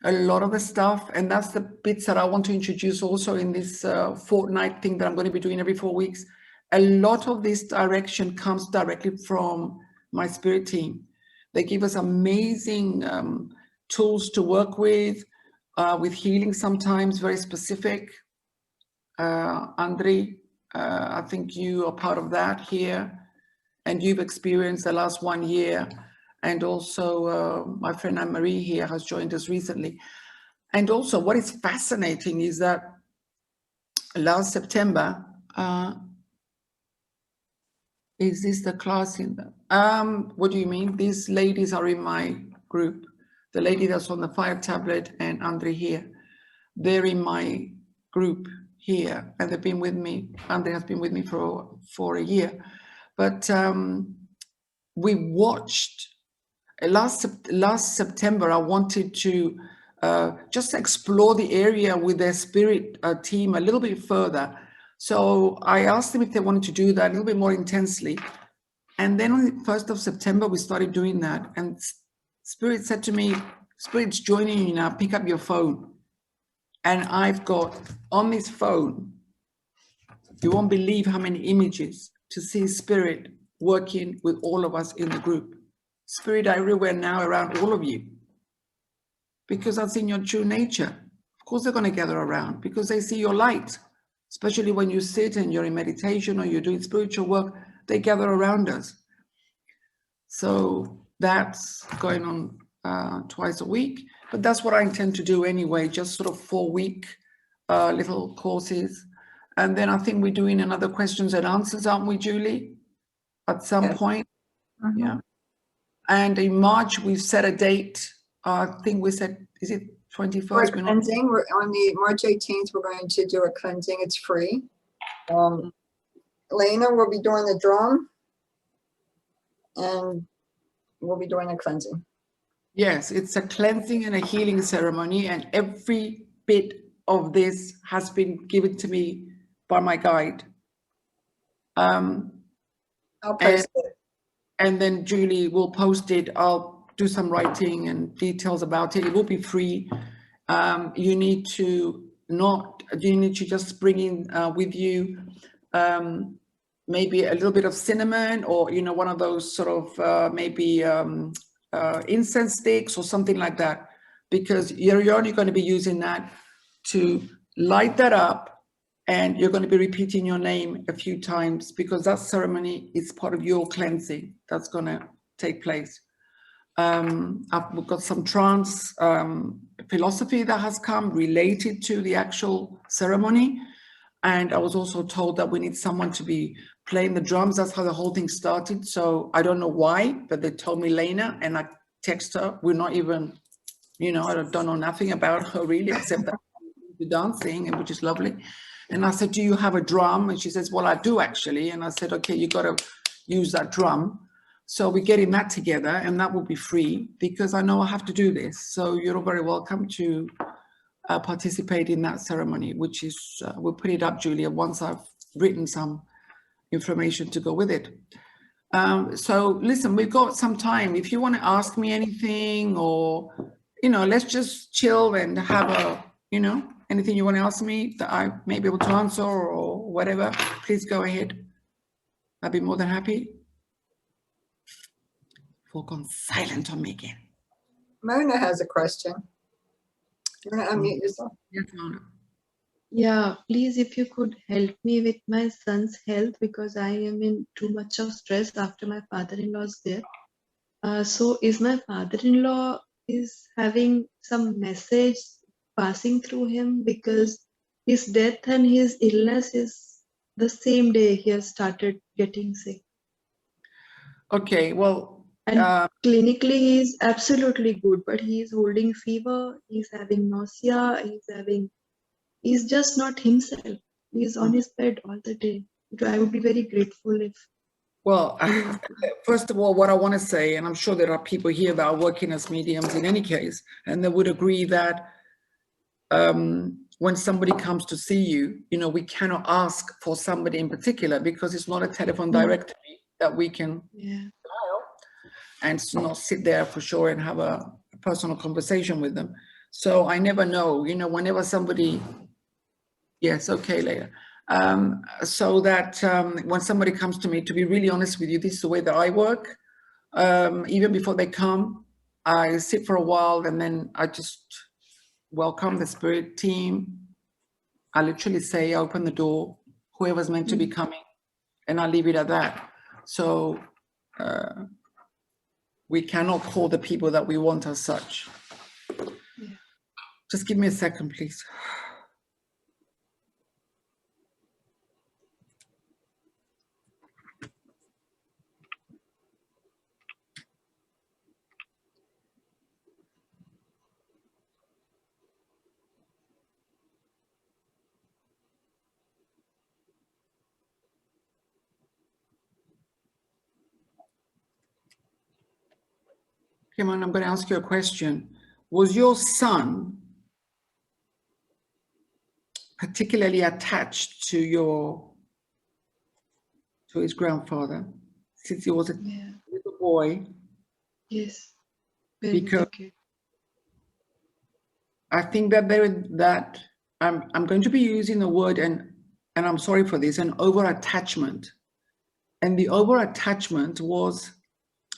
A lot of the stuff, and that's the bits that I want to introduce also in this fortnight thing that I'm going to be doing every 4 weeks. A lot of this direction comes directly from my spirit team. They give us amazing tools to work with healing sometimes, very specific. Andre, I think you are part of that here, and you've experienced the last 1 year. And also my friend Anne-Marie here has joined us recently. And also what is fascinating is that last September, is this the class in the, what do you mean? These ladies are in my group. The lady that's on the 5 tablet and Andre here, they're in my group here, and they've been with me. Andre has been with me for a year. But we watched, last September, I wanted to just explore the area with their spirit team a little bit further. So I asked them if they wanted to do that a little bit more intensely. And then on the 1st of September, we started doing that. And Spirit said to me, Spirit's joining you now, pick up your phone. And I've got on this phone, you won't believe how many images to see Spirit working with all of us in the group. Spirit are everywhere now around all of you, because that's in your true nature. Of course, they're going to gather around because they see your light. Especially when you sit and you're in meditation or you're doing spiritual work, they gather around us. So that's going on twice a week, but that's what I intend to do anyway, just sort of 4-week little courses. And then I think we're doing another questions and answers, aren't we, Julie? At some point. Yeah. And in March, we've set a date. I think we said, is it 21st? For cleansing, we're on the March 18th, we're going to do a cleansing. It's free. Elena will be doing the drum, and we'll be doing a cleansing. Yes, it's a cleansing and a healing ceremony, and every bit of this has been given to me by my guide. I'll post it. And then Julie will post it. I'll do some writing and details about it. It will be free. You need to just bring in with you maybe a little bit of cinnamon, or one of those sort of maybe incense sticks or something like that, because you're only going to be using that to light that up, and you're going to be repeating your name a few times, because that ceremony is part of your cleansing that's going to take place. We've got some trance philosophy that has come related to the actual ceremony. And I was also told that we need someone to be playing the drums. That's how the whole thing started. So I don't know why, but they told me Lena, and I text her. We're not even, I don't know nothing about her really, except that the dancing, which is lovely. And I said, do you have a drum? And she says, well, I do actually. And I said, okay, you got to use that drum. So we're getting that together, and that will be free, because I know I have to do this. So you're all very welcome to participate in that ceremony, which is, we'll put it up, Julia, once I've written some information to go with it. So listen, we've got some time. If you want to ask me anything, or, let's just chill and have a, anything you want to ask me that I may be able to answer or whatever, please go ahead. I'd be more than happy. Folk gone silent on me again. Mona has a question. You want to unmute yourself? Yes, Mona. Yeah, please, if you could help me with my son's health, because I am in too much of stress after my father-in-law's death. So is my father-in-law is having some message passing through him, because his death and his illness is the same day he has started getting sick. Okay, well, And clinically he is absolutely good, but he is holding fever, he's having nausea, he's just not himself. He's on his bed all the day. I would be very grateful if well, anyone could. first of all, what I want to say, and I'm sure there are people here that are working as mediums in any case, and they would agree that when somebody comes to see you, you know, we cannot ask for somebody in particular because it's not a telephone directory that we can dial and not sit there for sure and have a personal conversation with them. So I never know, you know, whenever somebody, yes, okay, later. So that when somebody comes to me, to be really honest with you, this is the way that I work. Even before they come, I sit for a while and then I just welcome the spirit team. I literally say, open the door, whoever's meant to be coming, and I leave it at that. So we cannot call the people that we want as such. Just give me a second, please. Come on, I'm going to ask you a question. Was your son particularly attached to his grandfather since he was a little boy? Yes. Because I think that I'm going to be using the word, and I'm sorry for this, an over-attachment. And the over-attachment was,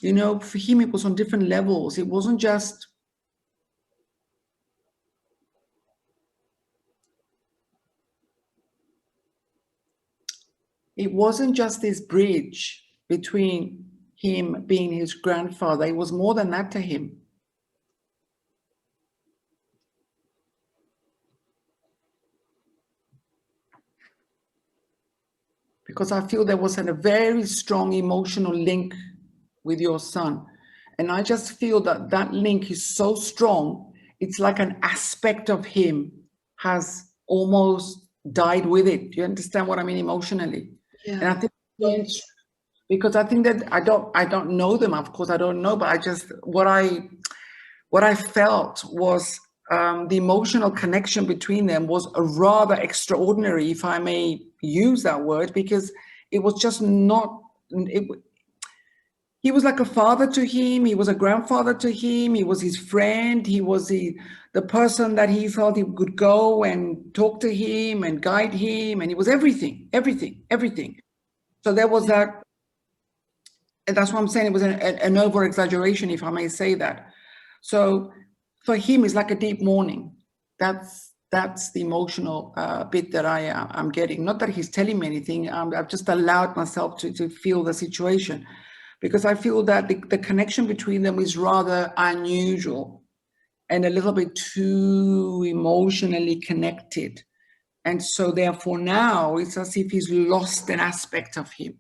you know, for him, it was on different levels. It wasn't just this bridge between him being his grandfather. It was more than that to him. Because I feel there was a very strong emotional link with your son. And I just feel that that link is so strong, it's like an aspect of him has almost died with it. Do you understand what I mean emotionally? Yeah. And I think because I think that I don't know them, of course I don't know, but I just what I felt was the emotional connection between them was a rather extraordinary, if I may use that word, because it was just not. He was like a father to him. He was a grandfather to him. He was his friend. He was the person that he felt he could go and talk to him and guide him, and he was everything. So there was that. And that's what I'm saying. It was an over exaggeration, if I may say that. So for him, it's like a deep mourning. That's the emotional bit that I'm getting. Not that he's telling me anything. I've just allowed myself to feel the situation, because I feel that the connection between them is rather unusual and a little bit too emotionally connected. And so therefore now it's as if he's lost an aspect of him.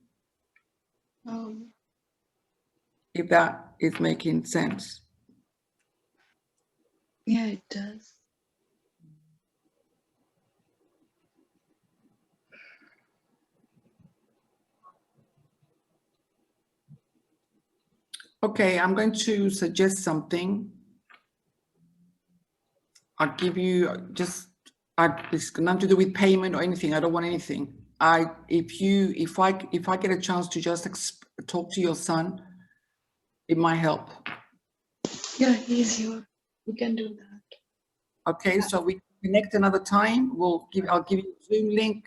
If that is making sense. Yeah, it does. Okay, I'm going to suggest something. I'll give you it's nothing to do with payment or anything. I don't want anything. If I get a chance to just talk to your son, it might help. Yeah, he's here. We can do that. Okay, so we connect another time. I'll give you a Zoom link,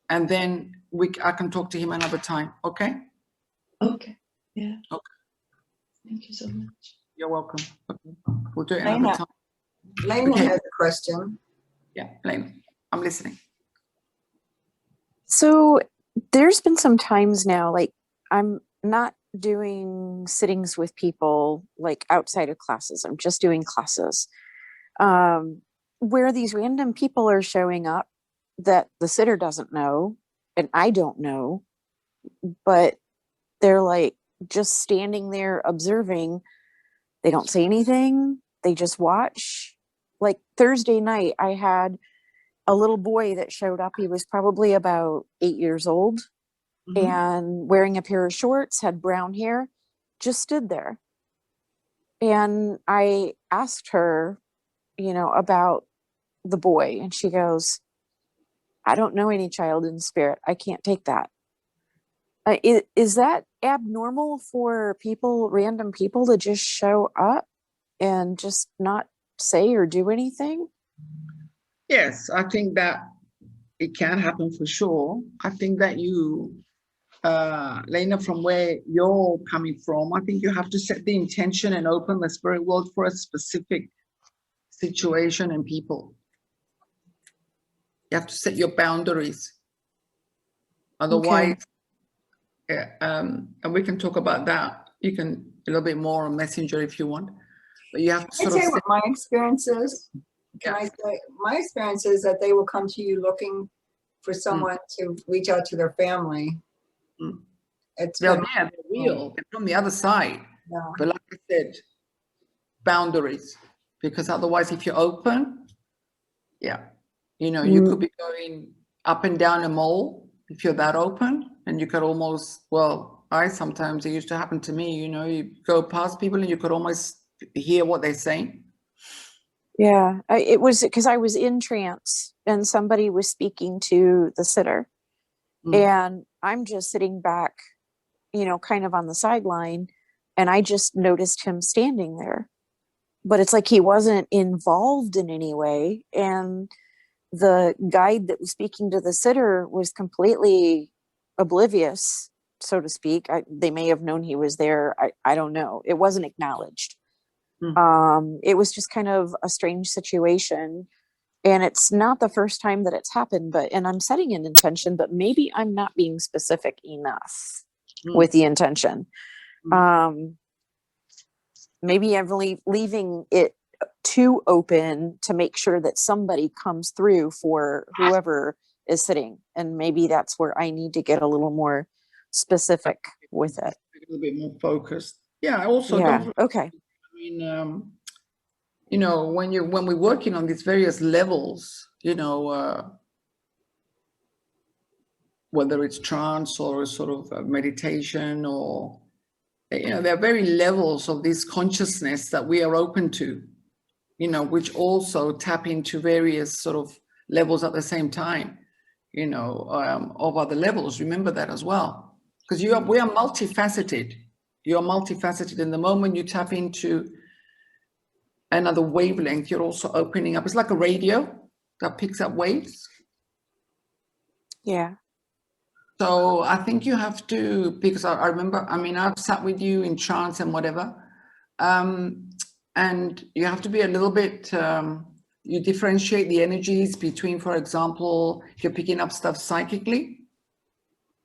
and then I can talk to him another time. Okay. Okay. Yeah. Okay. Thank you so much. You're welcome. Okay. We'll do it another time. Lena Okay. has a question. Yeah, Lena. I'm listening. So there's been some times now, like I'm not doing sittings with people like outside of classes. I'm just doing classes where these random people are showing up that the sitter doesn't know and I don't know, but they're like just standing there observing. They don't say anything. They just watch. Like Thursday night, I had a little boy that showed up. He was probably about 8 years old and wearing a pair of shorts, had brown hair, just stood there. And I asked her, you know, about the boy, and she goes, I don't know any child in spirit. I can't take that. Is that abnormal for people, random people, to just show up and just not say or do anything? Yes, I think that it can happen for sure. I think that you, Lena, from where you're coming from, I think you have to set the intention and open the spirit world for a specific situation and people. You have to set your boundaries. Otherwise, and we can talk about that. You can a little bit more on Messenger if you want, but you have to I'd sort say of. what my experience is. Can I say my experience is that they will come to you looking for someone to reach out to their family. It's They're there, they're real, they're from the other side. Yeah. But like I said, boundaries, because otherwise, if you're open, you know, you could be going up and down a mole if you're that open, and you could almost, well, sometimes it used to happen to me, you know, you go past people and you could almost hear what they're saying. Yeah, it was because I was in trance and somebody was speaking to the sitter, and I'm just sitting back, you know, kind of on the sideline, and I just noticed him standing there, but it's like he wasn't involved in any way. And the guide that was speaking to the sitter was completely oblivious, so to speak. They may have known he was there. I don't know. It wasn't acknowledged. It was just kind of a strange situation, and it's not the first time that it's happened, and I'm setting an intention, but maybe I'm not being specific enough with the intention. Maybe I'm leaving it too open to make sure that somebody comes through for whoever is sitting, and maybe that's where I need to get a little more specific with it. A little bit more focused. Yeah, also don't okay. I mean, you know, when we're working on these various levels, you know, whether it's trance or sort of meditation, or, you know, there are very levels of this consciousness that we are open to, you know, which also tap into various sort of levels at the same time, you know, of other levels. Remember that as well, because we are multifaceted. You are multifaceted. In the moment you tap into another wavelength, you're also opening up. It's like a radio that picks up waves. Yeah. So I think you have to, because I remember, I mean, I've sat with you in trance and whatever, and you have to be a little bit, you differentiate the energies between, for example, if you're picking up stuff psychically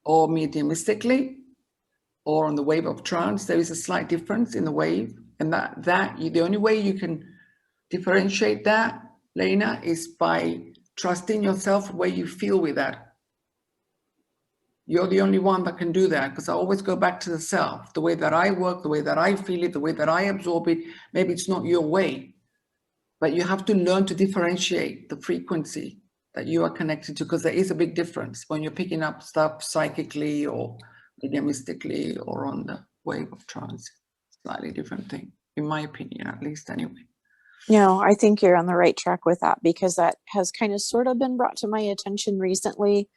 or mediumistically or on the wave of trance, there is a slight difference in the wave. And the only way you can differentiate that, Lena, is by trusting yourself where you feel with that. You're the only one that can do that, because I always go back to the self, the way that I work, the way that I feel it, the way that I absorb it. Maybe it's not your way, but you have to learn to differentiate the frequency that you are connected to, because there is a big difference when you're picking up stuff psychically or mediumistically or on the wave of trance. Slightly different thing, in my opinion, at least anyway. No, I think you're on the right track with that, because that has kind of sort of been brought to my attention recently,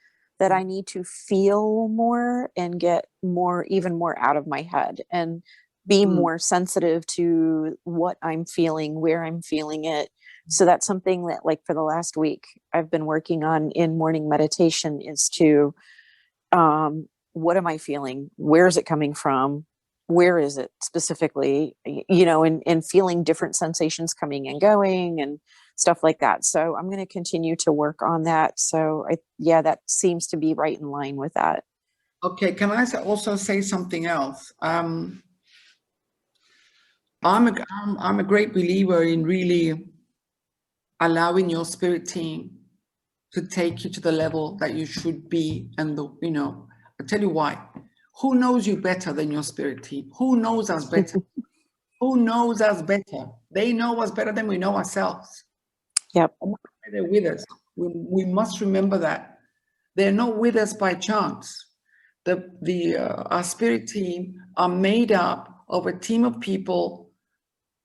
that I need to feel more and get more, even more out of my head, and be more sensitive to what I'm feeling, where I'm feeling it. So that's something that, like, for the last week I've been working on in morning meditation, is to, what am I feeling? Where is it coming from? Where is it specifically, you know, and feeling different sensations coming and going, and stuff like that. So I'm going to continue to work on that. So yeah, that seems to be right in line with that. Okay, can I also say something else? I'm a great believer in really allowing your spirit team to take you to the level that you should be. And I'll tell you why. Who knows you better than your spirit team? Who knows us better? Who knows us better? They know us better than we know ourselves. Yep. They're with us. We must remember that. They're not with us by chance. Our spirit team are made up of a team of people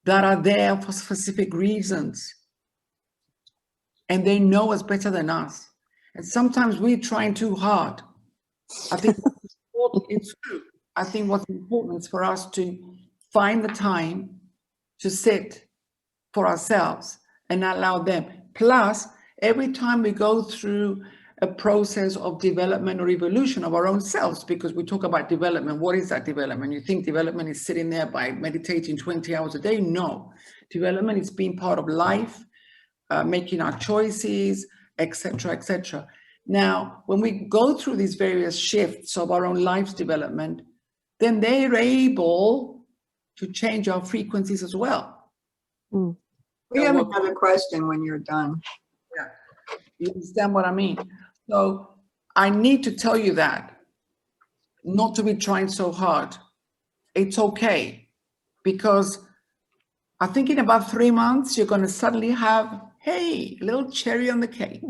that are there for specific reasons. And they know us better than us. And sometimes we're trying too hard. I think it's true. I think what's important is for us to find the time to sit for ourselves and allow them. Plus, every time we go through a process of development or evolution of our own selves, because we talk about development, what is that development? You think development is sitting there by meditating 20 hours a day? No. Development is being part of life, making our choices, etc., etc. Now, when we go through these various shifts of our own life's development, then they're able to change our frequencies as well. We have another question when you're done. Yeah, you understand what I mean? So I need to tell you that, not to be trying so hard. It's okay, because I think in about 3 months, you're going to suddenly have, hey, a little cherry on the cake.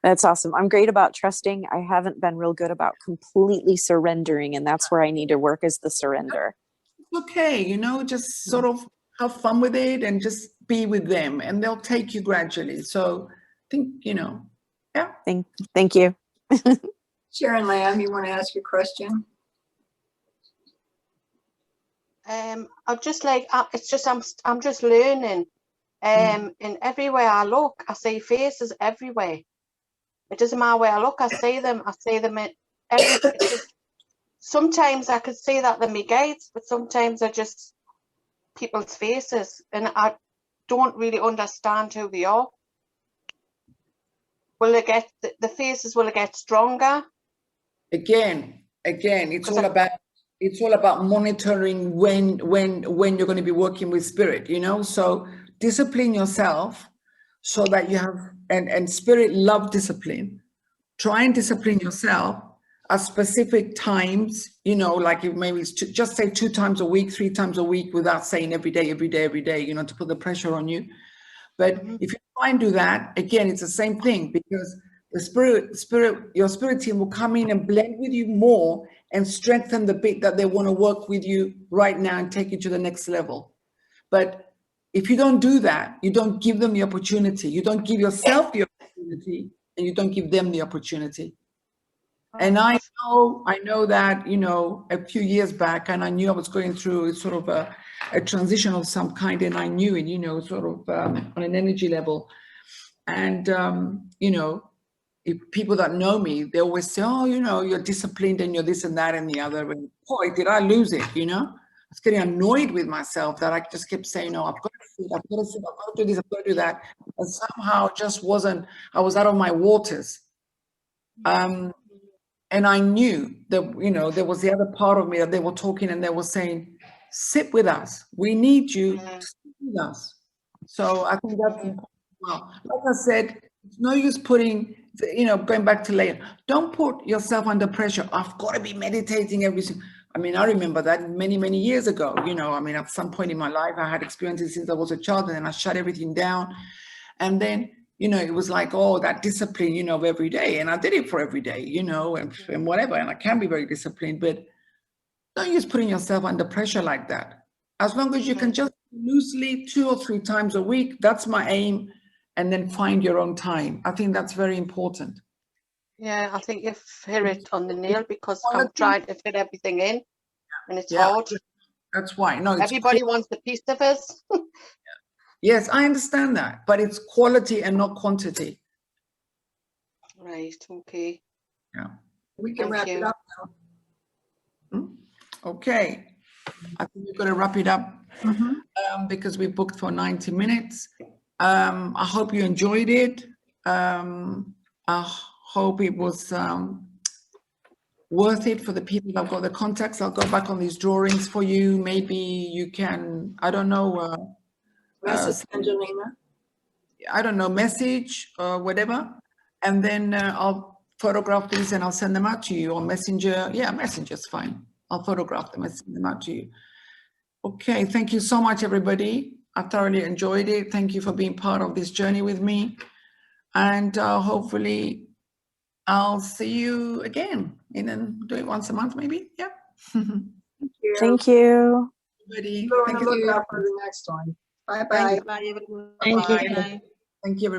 That's awesome. I'm great about trusting. I haven't been real good about completely surrendering, and that's where I need to work, is the surrender. Okay, just sort of have fun with it and just be with them, and they'll take you gradually. So I think, yeah. Thank you. Sharon Lamb, you want to ask your question? I'm just like, it's just, I'm just learning. And everywhere I look, I see faces everywhere. It doesn't matter where I look, I see them in every, sometimes I can see that they're my guides, but sometimes they're just people's faces, and I don't really understand who they are. Will it get, the faces, will it get stronger? Again, it's all about monitoring when you're going to be working with spirit, so discipline yourself so that you have, and spirit love discipline. Try and discipline yourself at specific times, like if maybe it's just say 2 times a week, 3 times a week, without saying every day, to put the pressure on you. But if you try and do that, again, it's the same thing, because your spirit team will come in and blend with you more and strengthen the bit that they want to work with you right now and take you to the next level. But if you don't do that, you don't give them the opportunity. You don't give yourself the opportunity, and you don't give them the opportunity. And I know that, a few years back, and I knew I was going through sort of a transition of some kind, and I knew it, sort of on an energy level. And, if people that know me, they always say, oh, you're disciplined and you're this and that and the other. And boy, did I lose it, I was getting annoyed with myself that I just kept saying, no, I've got to sit, I've got to do this, I've got to do that. And somehow just I was out of my waters. And I knew that, there was the other part of me that they were talking and they were saying, sit with us. We need you to sit with us. So I think that's important. Well, like I said, it's no use putting, going back to later, don't put yourself under pressure. I've got to be meditating every single. I mean, I remember that many, many years ago, at some point in my life, I had experiences since I was a child, and then I shut everything down. And then, it was like, oh, that discipline, of every day. And I did it for every day, and whatever. And I can be very disciplined, but don't use putting yourself under pressure like that. As long as you can just loosely 2 or 3 times a week, that's my aim. And then find your own time. I think that's very important. Yeah, I think you've hit it on the nail, because I'm trying to fit everything in, and it's hard. That's why. No, everybody wants a piece of us. Yes, I understand that, but it's quality and not quantity. Right. Okay. Yeah. We can wrap it up now. Okay. I think we're going to wrap it up because we booked for 90 minutes. I hope you enjoyed it. I hope it was worth it for the people that have got the contacts. I'll go back on these drawings for you. Maybe you can, I don't know, Message Angelina. I don't know, message or whatever. And then I'll photograph these and I'll send them out to you on Messenger. Yeah, Messenger's fine. I'll photograph them and send them out to you. Okay, thank you so much, everybody. I thoroughly enjoyed it. Thank you for being part of this journey with me. And hopefully I'll see you again do it once a month, maybe. Yeah. Thank you. Everybody, Go thank and look you. out for the next one. Bye-bye. Bye, everyone. Thank you. Bye. Thank you, everybody.